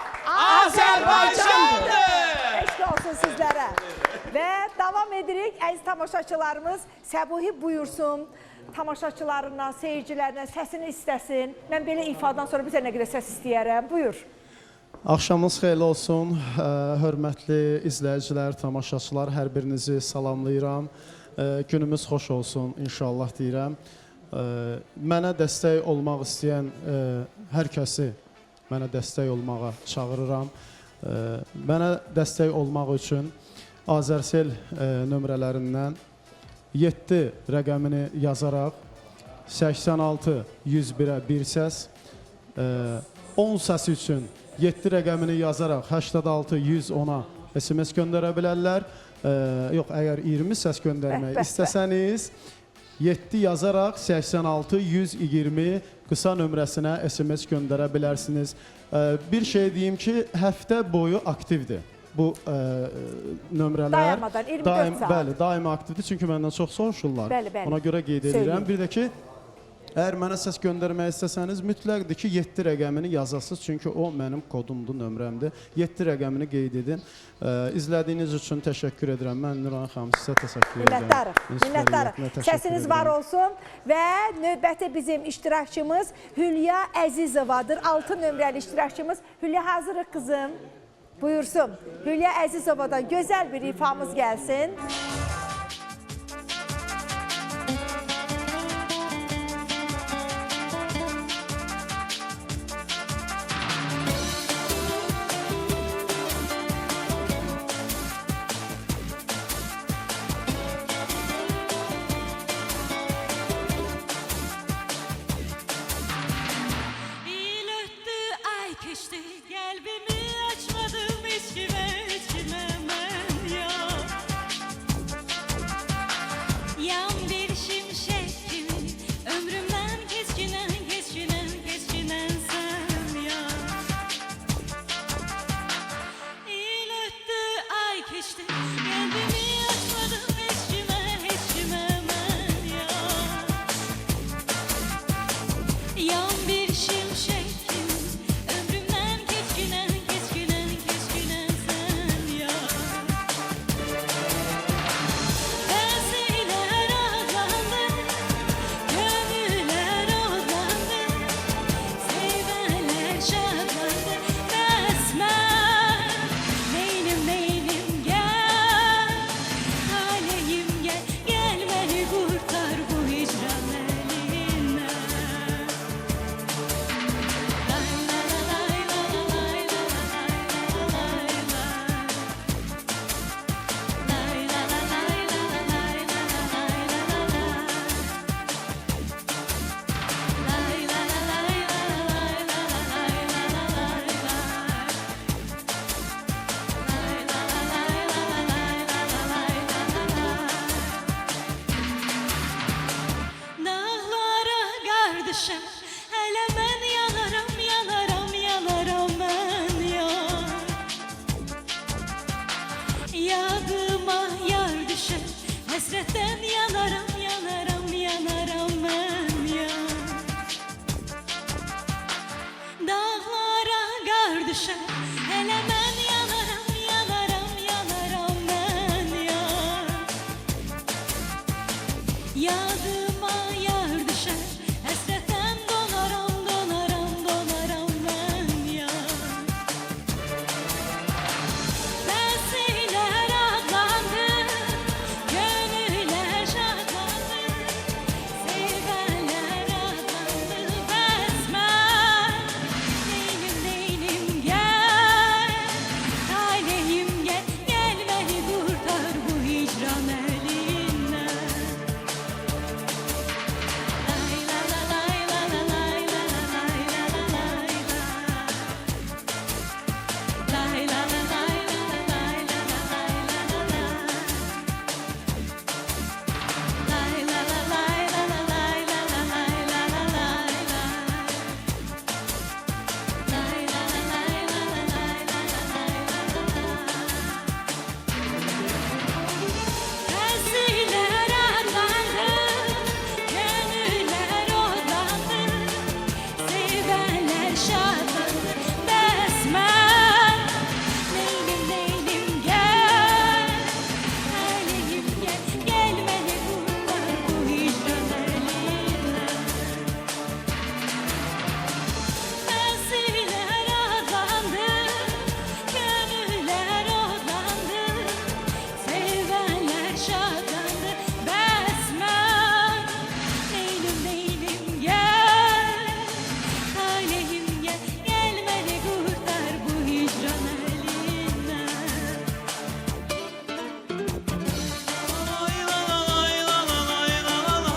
Azərbaycandır! Eşq olsun sizlərə. Və davam edirik. Əziz tamaşaçılarımız, Səbuhi buyursun. Tamaşaçılarından, seyircilərindən səsini istəsin. Mən belə ifadan sonra bir nə qədər səs istəyərəm. Buyur. Axşamınız xeyirli olsun. Hörmətli izləyicilər, tamaşaçılar, hər birinizi salamlayıram. Günümüz xoş olsun inşallah deyirəm. Mənə dəstək olmaq istəyən hər kəsi mənə dəstək olmağa çağırıram. Mənə dəstək olmaq üçün Azərsel nömrələrindən 7 rəqəmini yazaraq 86 101-ə bir səs, 10 səs üçün 7 rəqəmini yazaraq 86 110-a SMS göndərə bilərlər. Yox, əgər 20 səs göndərmək istəsəniz 7 yazaraq 86 120 qısa nömrəsinə SMS göndərə bilərsiniz. Bir şey deyim ki, həftə boyu aktivdir bu nömrələr. Dayanmadan, 24 saat. Bəli, daima aktivdir, çünki məndən çox soruşurlar. Bəli, bəli. Ona görə qeyd edirəm. Bir də ki, əgər mənə səs göndərmək istəsəniz, mütləqdir ki, 7 rəqəmini yazasınız, çünki o mənim kodumdur, nömrəmdir. 7 rəqəmini qeyd edin. İzlədiyiniz üçün təşəkkür edirəm. Mən Nurhan xanım, sizə təşəkkür edirəm. Minnətdarım. Səsiniz var olsun və növbəti bizim iştirakçımız Hülya Əzizovadır. 6 nömrəli iştirakçımız. Hülya, hazırıq qızım. Buyursun. Hülya Əzizovadan gözəl bir ifamız gəlsin. düşər Hələ mən yanaram, yanaram, yanaram mən yar Yadıma yar düşər Həsrətdən yanaram, yanaram, yanaram mən yar Dağlara qar düşər Hələ mən yanaram, yanaram, yanaram mən yar Yadıma yar düşər Həsrətdən donaram, donaram, donaram mən yar Fəsilər adlandı Gönüller şadlandı Sevənlər adlandı Bəs mən Neynim, neynim gəl Talehim gəl Gəl məni qurtar bu hicran əlindən Lay la la lay la la lay la la lay la la lay la Lay la la lay la la lay la la lay la la lay Lay la la lay la la lay la la lay la la lay Lay la la lay la la lay la la lay Fəsilər adlandı Gönüller odlandı Sevənlər şadlandı Bəs mən Neynim, neynim gəl Talehim gəl Gəl məni qurtar bu hicran əlindən Fəsilər adlandı Gönüller odlandı Sevənlər şadlandı Bəs mən Neynim, neynim gəl Talehim gəl Gəl məni qurtar bu hicran əlindən Lay la la lay la la lay la la lay la la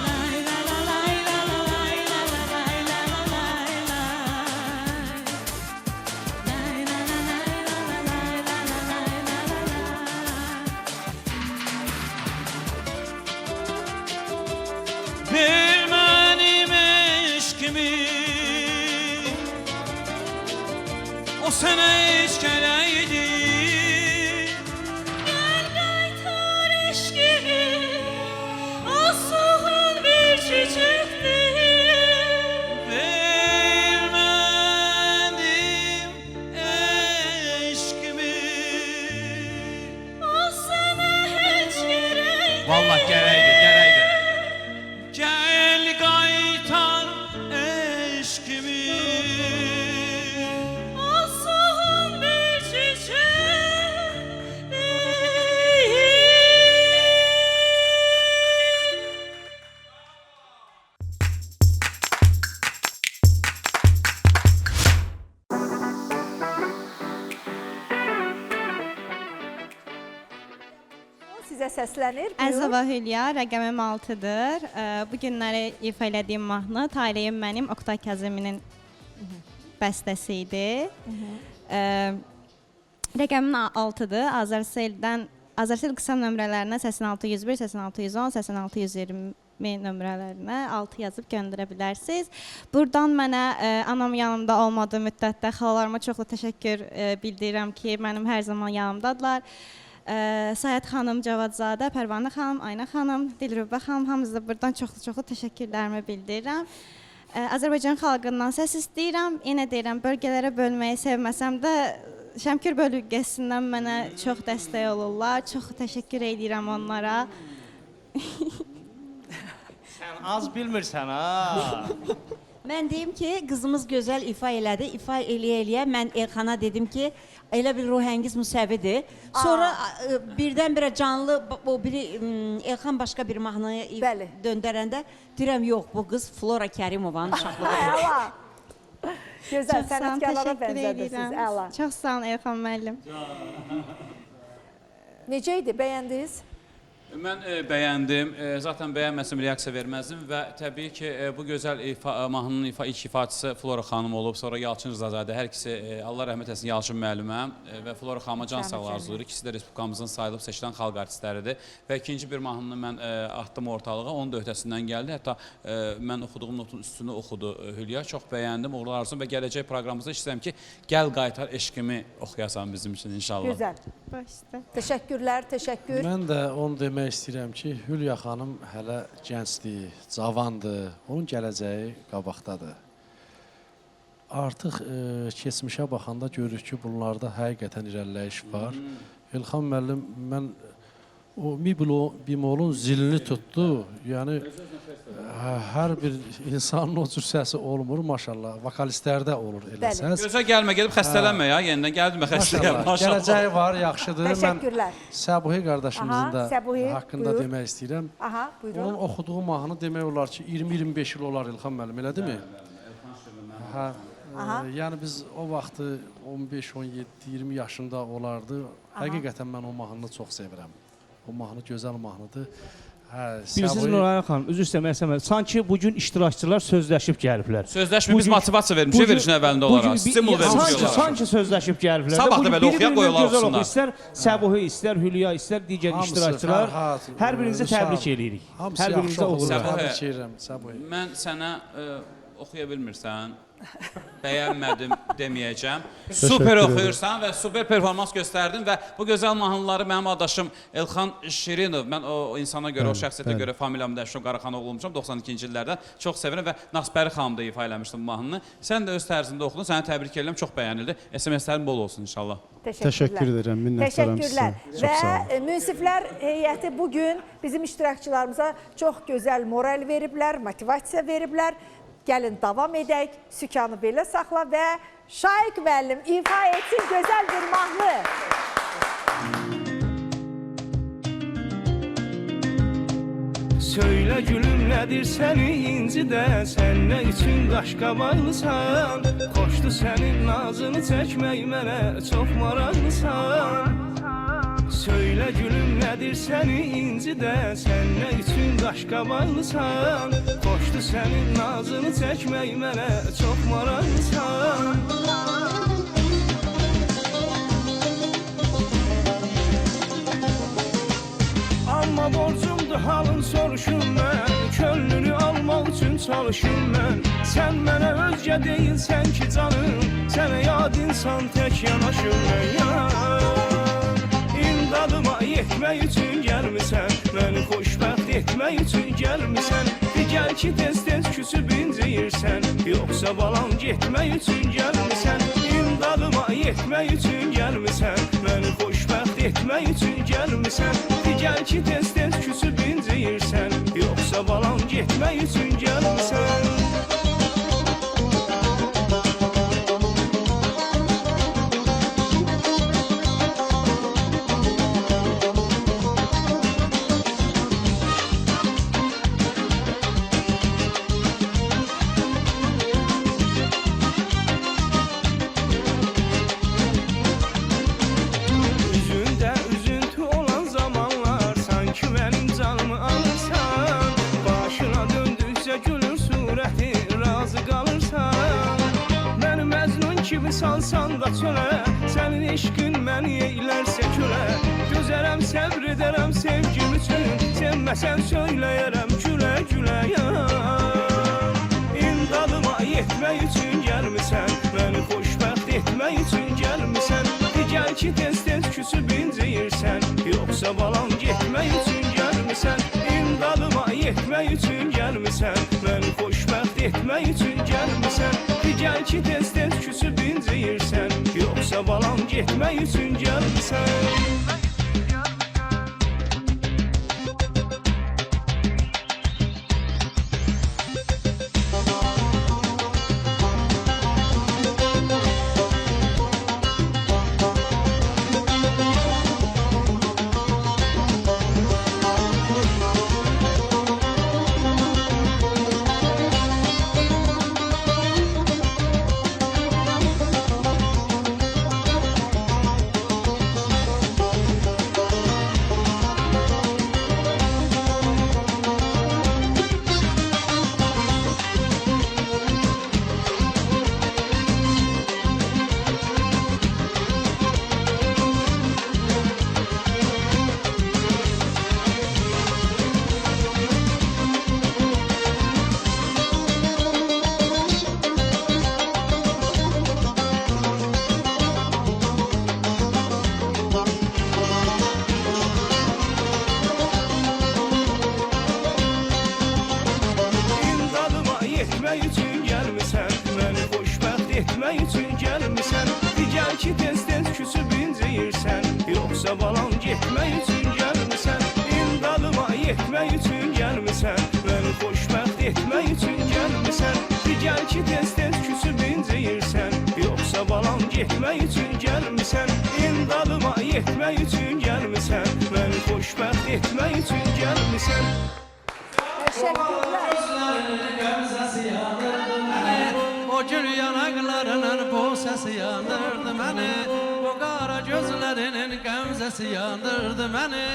Lay la la lay la la lay la la lay la la lay Lay la la lay la la lay la la lay la la Bil mənim eşkimi O sənə heç gələydi Gəl qaytar eşqimi O soğan bir çiçəkdir Vermədim eşkimi O sənə heç gərəkdir Vallahi gərəkdir, gərəkdir. Gəl qaytar eşkimi O soğan bir Sizə səslənir. Buyurun. Əzəbə Hülya, rəqəmim 6-dır. Bu günləri ifa elədiyim mahnı Taleyim mənim Oktay Kazıminin bəstəsi idi. Rəqəmin 6-dır. Azərsel qısa nömrələrinə 8601, 8610, 8620 nömrələrinə 6 yazıb göndərə bilərsiniz. Buradan mənə anam yanımda olmadığı müddətdə xalalarıma çoxlu təşəkkür bildirirəm ki, mənim hər zaman yanımdadılar. Sayət xanım, Cavadzadə, Pərvanə xanım, Ayna xanım, Dilrubə xanım, hamınıza buradan çoxlu təşəkkürlərimi bildirirəm. Azərbaycan xalqından səs istəyirəm. Yenə deyirəm, bölgələrə bölməyi sevməsəm də Şəmkir bölgəsindən mənə çox dəstək olurlar. Çox təşəkkür edirəm onlara. Sən az bilmirsən ha. Mən deyim ki, qızımız gözəl ifa elədi. İfa eləyə-eləyə mən Elxana dedim ki, elə bir ruhəngiz müsəvidir. Sonra birdən-birə canlı, o biri Elxan başqa bir mahnıya döndərəndə deyirəm, yox, bu qız Flora Kərimovanın uşaqlığı. Gözəl, sənətkarlara bənzədirsiniz. Əla. Çox sağ olun Elxan müəllim. Necə idi, bəyəndiniz? Mən bəyəndim. Zaten bəyənməsəm reaksiya verməzdim və təbii ki, bu gözəl mahnının ilk ifaçısı Flora xanım olub, sonra Yalçın Rızazadə. Hər ikisi Allah rəhmət etsin Yalçın müəllimə və Flora xanıma can sağlığı arzulayırıq. İkisi də Respublikamızın sayılıb seçilən xalq artistləridir və ikinci bir mahnını mən atdım ortalığa, onun da öhdəsindən gəldi. Hətta mən oxuduğum notun üstünü oxudu Hülya. Çox bəyəndim, uğurlar arzulayıram və gələcək proqramımızda istəyirəm ki, gəl qaytar eşqimi oxuyasan bizim üçün inşallah. Gözəl. Başda. Təşəkkürlər, təşəkkür. Mən də onu demək istəyirəm ki, Hülya xanım hələ gəncdir, cavandır, onun gələcəyi qabaqdadır. Artıq keçmişə baxanda görürük ki, bunlarda həqiqətən irəliləyiş var. İlham müəllim, mən o mi bemolun zilini tutdu. Yəni hər bir insanın o cür səsi olmur maşallah. Vokalistlərdə olur elə səs. Gözə gəlmə, gedib xəstələnmə ya. Yenidən gəldim xəstələnmə. Maşallah. Gələcəyi var, yaxşıdır. Təşəkkürlər. Mən Səbuhi qardaşımızın da haqqında buyur. demək istəyirəm. Aha, buyurun. Onun oxuduğu mahnı demək olar ki, 20-25 il olar İlham müəllim, elə deyilmi? Yəni biz o vaxtı 15, 17, 20 yaşında olardı. Həqiqətən mən o mahnını çox sevirəm. O mahnı gözəl mahnıdır. Bilirsiniz Nurayən xanım, üzr istəməyəsəm, sanki bugün iştirakçılar sözləşib gəliblər. Sözləşmə biz motivasiya vermişik verilişin əvvəlində olaraq. Stimul vermişik olaraq. Sanki sözləşib gəliblər. Sabah da belə oxuyaq qoyular olsunlar. İstər Səbuhi, istər Hülya, istər digər iştirakçılar. Hər birinizə təbrik edirik. Hər birinizə uğurlar. Mən sənə oxuya bilmirsən, bəyənmədim deməyəcəm. Super oxuyursan və super performans göstərdin və bu gözəl mahnıları mənim adaşım Elxan Şirinov, mən o insana görə, o şəxsiyyətə görə familiyamı dəyişdim, Qaraxanoğlu olmuşam 92-ci illərdən. Çox sevirəm və Nasbəri xanım da ifa eləmişdim bu mahnını. Sən də öz tərzində oxudun, səni təbrik edirəm, çox bəyənildi. SMS-lərin bol olsun inşallah. Təşəkkür edirəm, minnətdaram sizə. Və münsiflər heyəti bugün bizim iştirakçılarımıza çox gözəl moral veriblər, motivasiya veriblər. Gəlin davam edək, sükanı belə saxla və Şaiq müəllim ifa etsin gözəl bir mahnı. Söylə gülüm nədir səni incidə, sən nə üçün qaşqabaqlısan? Xoşdur sənin nazını çəkmək mənə çox maraqlısan. Söylə gülüm nədir səni incidə, sən nə üçün qaşqabaqlısan? Xoşdur sənin nazını çəkmək mənə çox maraqlısan. Amma borcumdur halın soruşum mən, könlünü almaq üçün çalışım mən. Sən mənə özgə deyilsən ki canım, sənə yad insan tək yanaşım mən. İmdadıma yetmək üçün gəlmisən, məni xoşbəxt etmək üçün gəlmisən. Digər ki tez-tez küsüb inciyirsən, yoxsa balam getmək üçün gəlmisən. İmdadıma yetmək üçün gəlmisən, məni xoşbəxt etmək üçün gəlmisən. Digər ki tez-tez küsüb inciyirsən, yoxsa balam getmək üçün gəlmisən. Sansan da çölə, sənin eşqin məni eylərsə kölə. Gözərəm, səbr edərəm sevgim üçün, sevməsən söyləyərəm gülə-gülə. İmdadıma yetmək üçün gəlmisən, məni xoşbəxt etmək üçün gəlmisən. Digər ki tez-tez küsüb inciyirsən, yoxsa balam getmək üçün gəlmisən. İmdadıma yetmək üçün gəlmisən, məni xoşbəxt etmək üçün gəlmisən. Digər ki tez-tez küsüb inciyirsən, yoxsa balam getmək üçün gəlmisən. üçün gəlmisən Digər ki tez-tez küsüb incəyirsən Yoxsa balam getmək üçün gəlmisən İmdadıma yetmək üçün gəlmisən Məni xoşbəxt etmək üçün gəlmisən Digər ki tez-tez küsüb incəyirsən Yoxsa balam getmək üçün gəlmisən İmdadıma yetmək üçün gəlmisən Məni xoşbəxt etmək üçün gəlmisən O gül yanaklarının bu sesi yandırdı beni O kara gözlerinin gamzesi yandırdı beni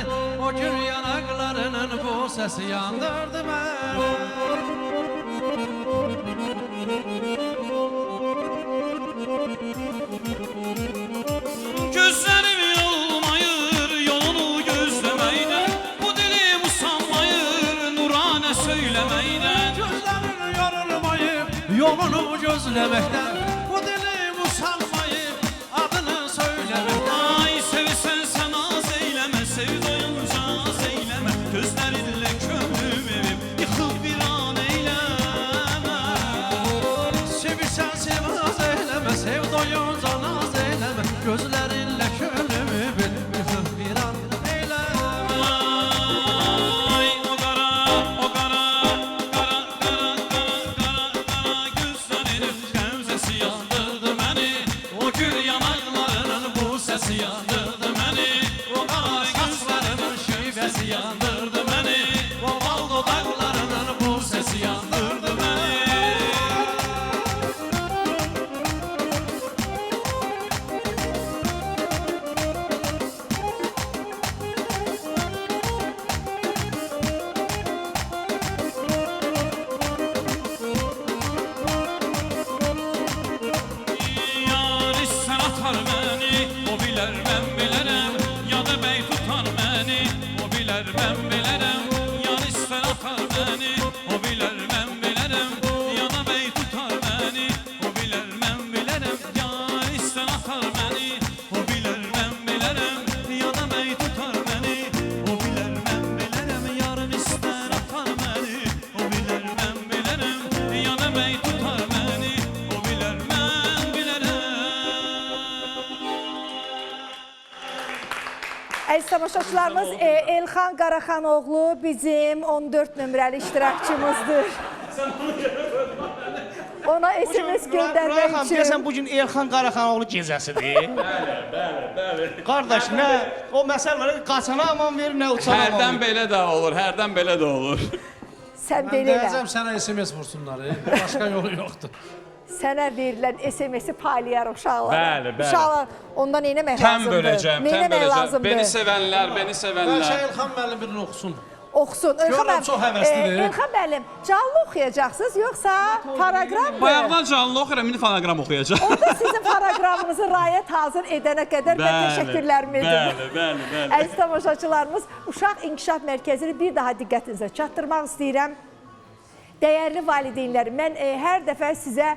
O gül yanaklarının bu sesi yandırdı beni Gözlerim yorulmayır yolunu gözlemeyden Bu dilim usanmayır nurane söylemeyden Gözlerin yorulmayıp yolunu gözlemekten Bu dilim usanmayıp adını söylemekten Ay sevsen sen az eyleme sevdoyunca az eyleme Gözlerinle kömrüm evim yıkıl bir an eyleme Sevirsen sev az eyleme Sev doyunca naz eyleme Gözlerinle könlümü bil Yıkık bir an eyleme Ay o kara gözlerinin gamzesi yandırdı beni O gül yanaklarının bu sesi yandırdı beni O kara gözlerinin şivesi yandırdı beni O bal dudaklarının bu sesi yandırdı beni Yar ister atar beni o biler ben bilerem Ya da bey tutar beni o biler ben bilerem Yar ister atar beni o biler ben bilerem Ya da bey tutar beni o biler ben bilerem Yar ister atar beni o biler ben bilerem Ya da bey tutar beni o biler ben bilerem Yarım ister atar beni o biler ben bilerem Ya da bey tutar beni o biler ben bilerem Əziz tamaşaçılarımız, Elxan Qaraxanoğlu bizim 14 nömrəli iştirakçımızdır. Ona SMS göndərmək Xanım, üçün. deyəsən bugün Elxan Qaraxanoğlu gecəsidir. Bəli. Qardaş, nə o məsələlərə qaçana aman verir, nə uçana aman Hərdən verir. belə də olur, hərdən belə də olur. Sən Ben belə elə. diyeceğim sana SMS vursunlar. Başka yolu yoktu. Sənə verilən SMS-i paylayar uşaqlara. Bəli, bəli. Uşaqlar ondan neyləmək Təm lazımdır? böləcəm, təm Neyləmək böləcəm. lazımdır? Beni sevənlər, beni Ben sevənlər. Elxan müəllim birini oxusun. Oxusun. Görürəm, çox həvəslidir. Elxan müəllim, canlı oxuyacaqsınız yoxsa proqram mı? Bayaqdan canlı oxuyuram, indi fonoqram oxuyacaq. Orada sizin proqramınızı rayət hazır edənə qədər mən təşəkkürlərimi edirəm. bəli. Əziz tamaşaçılarımız, Uşaq İnkişaf Mərkəzini bir daha diqqətinizə çatdırmaq istəyirəm. Dəyərli valideynlər, mən hər dəfə sizə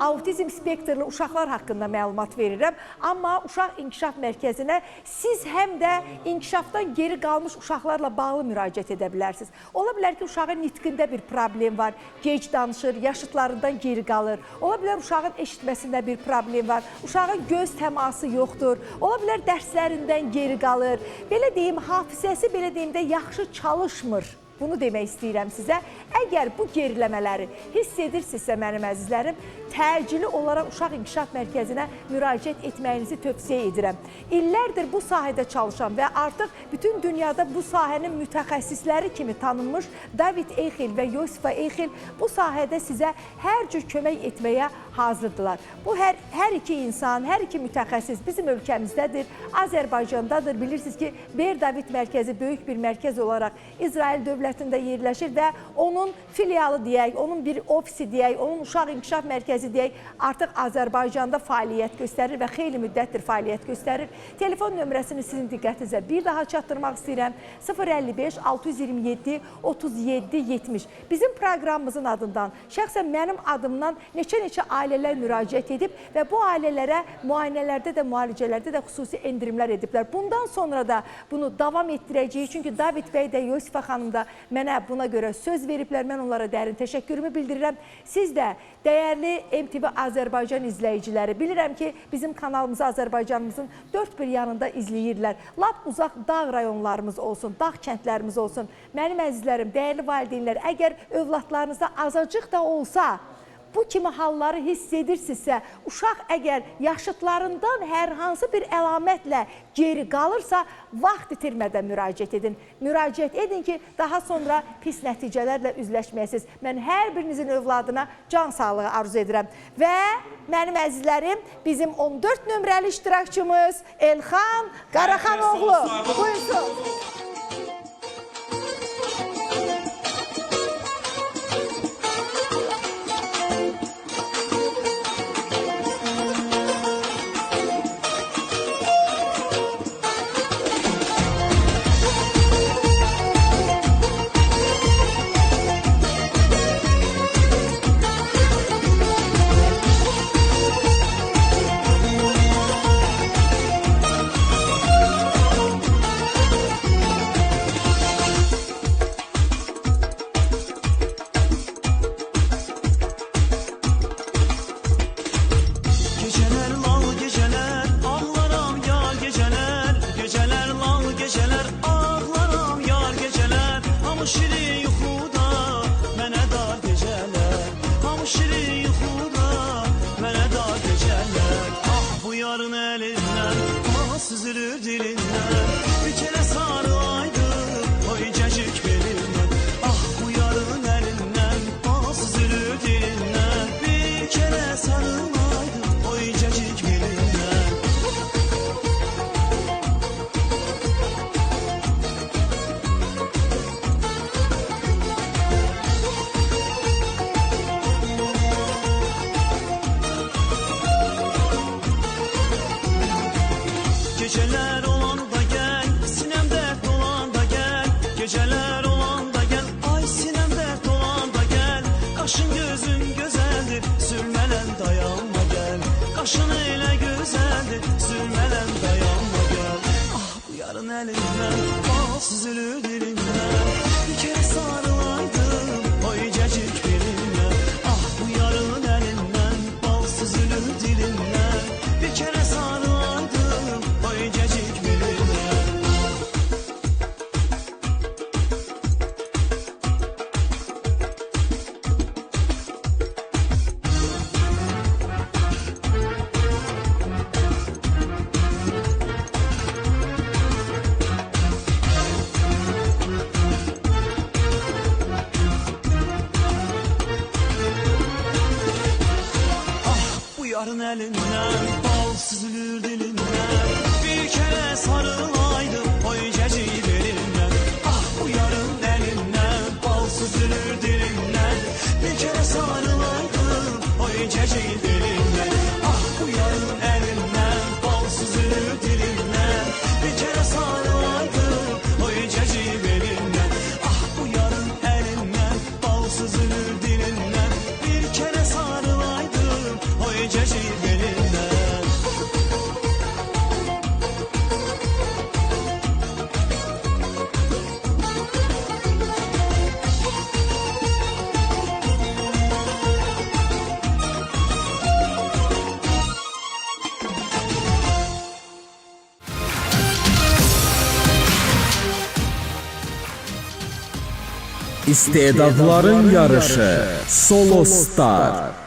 autizm spektrli uşaqlar haqqında məlumat verirəm. Amma Uşaq İnkişaf Mərkəzinə siz həm də inkişafdan geri qalmış uşaqlarla bağlı müraciət edə bilərsiniz. Ola bilər ki, uşağın nitqində bir problem var, gec danışır, yaşıtlarından geri qalır. Ola bilər uşağın eşitməsində bir problem var, uşağın göz təması yoxdur. Ola bilər dərslərindən geri qalır. Belə deyim, hafizəsi belə deyim də yaxşı çalışmır. Bunu demək istəyirəm sizə. Əgər bu geriləmələri hiss edirsinizsə mənim əzizlərim, təcili olaraq Uşaq İnkişaf Mərkəzinə müraciət etməyinizi tövsiyə edirəm. İllərdir bu sahədə çalışan və artıq bütün dünyada bu sahənin mütəxəssisləri kimi tanınmış David Eyxel və Yosifa Eyxel bu sahədə sizə hər cür kömək etməyə hazırdılar. Bu hər iki insan, hər iki mütəxəssis bizim ölkəmizdədir, Azərbaycandadır. Bilirsiniz ki, Ber David Mərkəzi böyük bir mərkəz olaraq İsrail dövlətində yerləşir və onun filialı deyək, onun bir ofisi deyək, onun Uşaq İnkişaf Mərkəzi deyək, artıq Azərbaycanda fəaliyyət göstərir və xeyli müddətdir fəaliyyət göstərir. Telefon nömrəsini sizin diqqətinizə bir daha çatdırmaq istəyirəm. 055 627 37 70. Bizim proqramımızın adından, şəxsən mənim adımdan neçə-neçə ailələr müraciət edib və bu ailələrə müayinələrdə də, müalicələrdə də xüsusi endirimlər ediblər. Bundan sonra da bunu davam etdirəcəyik. Çünki David bəy də, Yosifə xanım da mənə buna görə söz veriblər. Mən onlara dərin təşəkkürümü bildirirəm. Siz də dəyərli MTV Azərbaycan izləyiciləri, bilirəm ki, bizim kanalımızı Azərbaycanımızın dörd bir yanında izləyirlər. Lap uzaq dağ rayonlarımız olsun, dağ kəndlərimiz olsun. Mənim əzizlərim, dəyərli valideynlər, əgər övladlarınızda azacıq da olsa bu kimi halları hiss edirsinizsə, uşaq əgər yaşıtlarından hər hansı bir əlamətlə geri qalırsa, vaxt itirmədən müraciət edin. Müraciət edin ki, daha sonra pis nəticələrlə üzləşməyəsiniz. Mən hər birinizin övladına can sağlığı arzu edirəm. Və mənim əzizlərim, bizim 14 nömrəli iştirakçımız Elxan Qaraxanoğlu. Buyursun. Elinden, bal süzülür dilinden. Bir kere sarılaydı o yüceci belinden. Ah bu yarın elinden, bal süzülür dilinden. Bir kere sarılaydı o yüceci belinden. Ah bu yarın elinden, bal süzülür dilinden. Bir kere sarılaydı o yüceci belinden. Ah bu yarın elinden, bal süzülür dilinden. Bir kere sarılaydı o yüceci belinden. İstedadların yarışı Solo Star.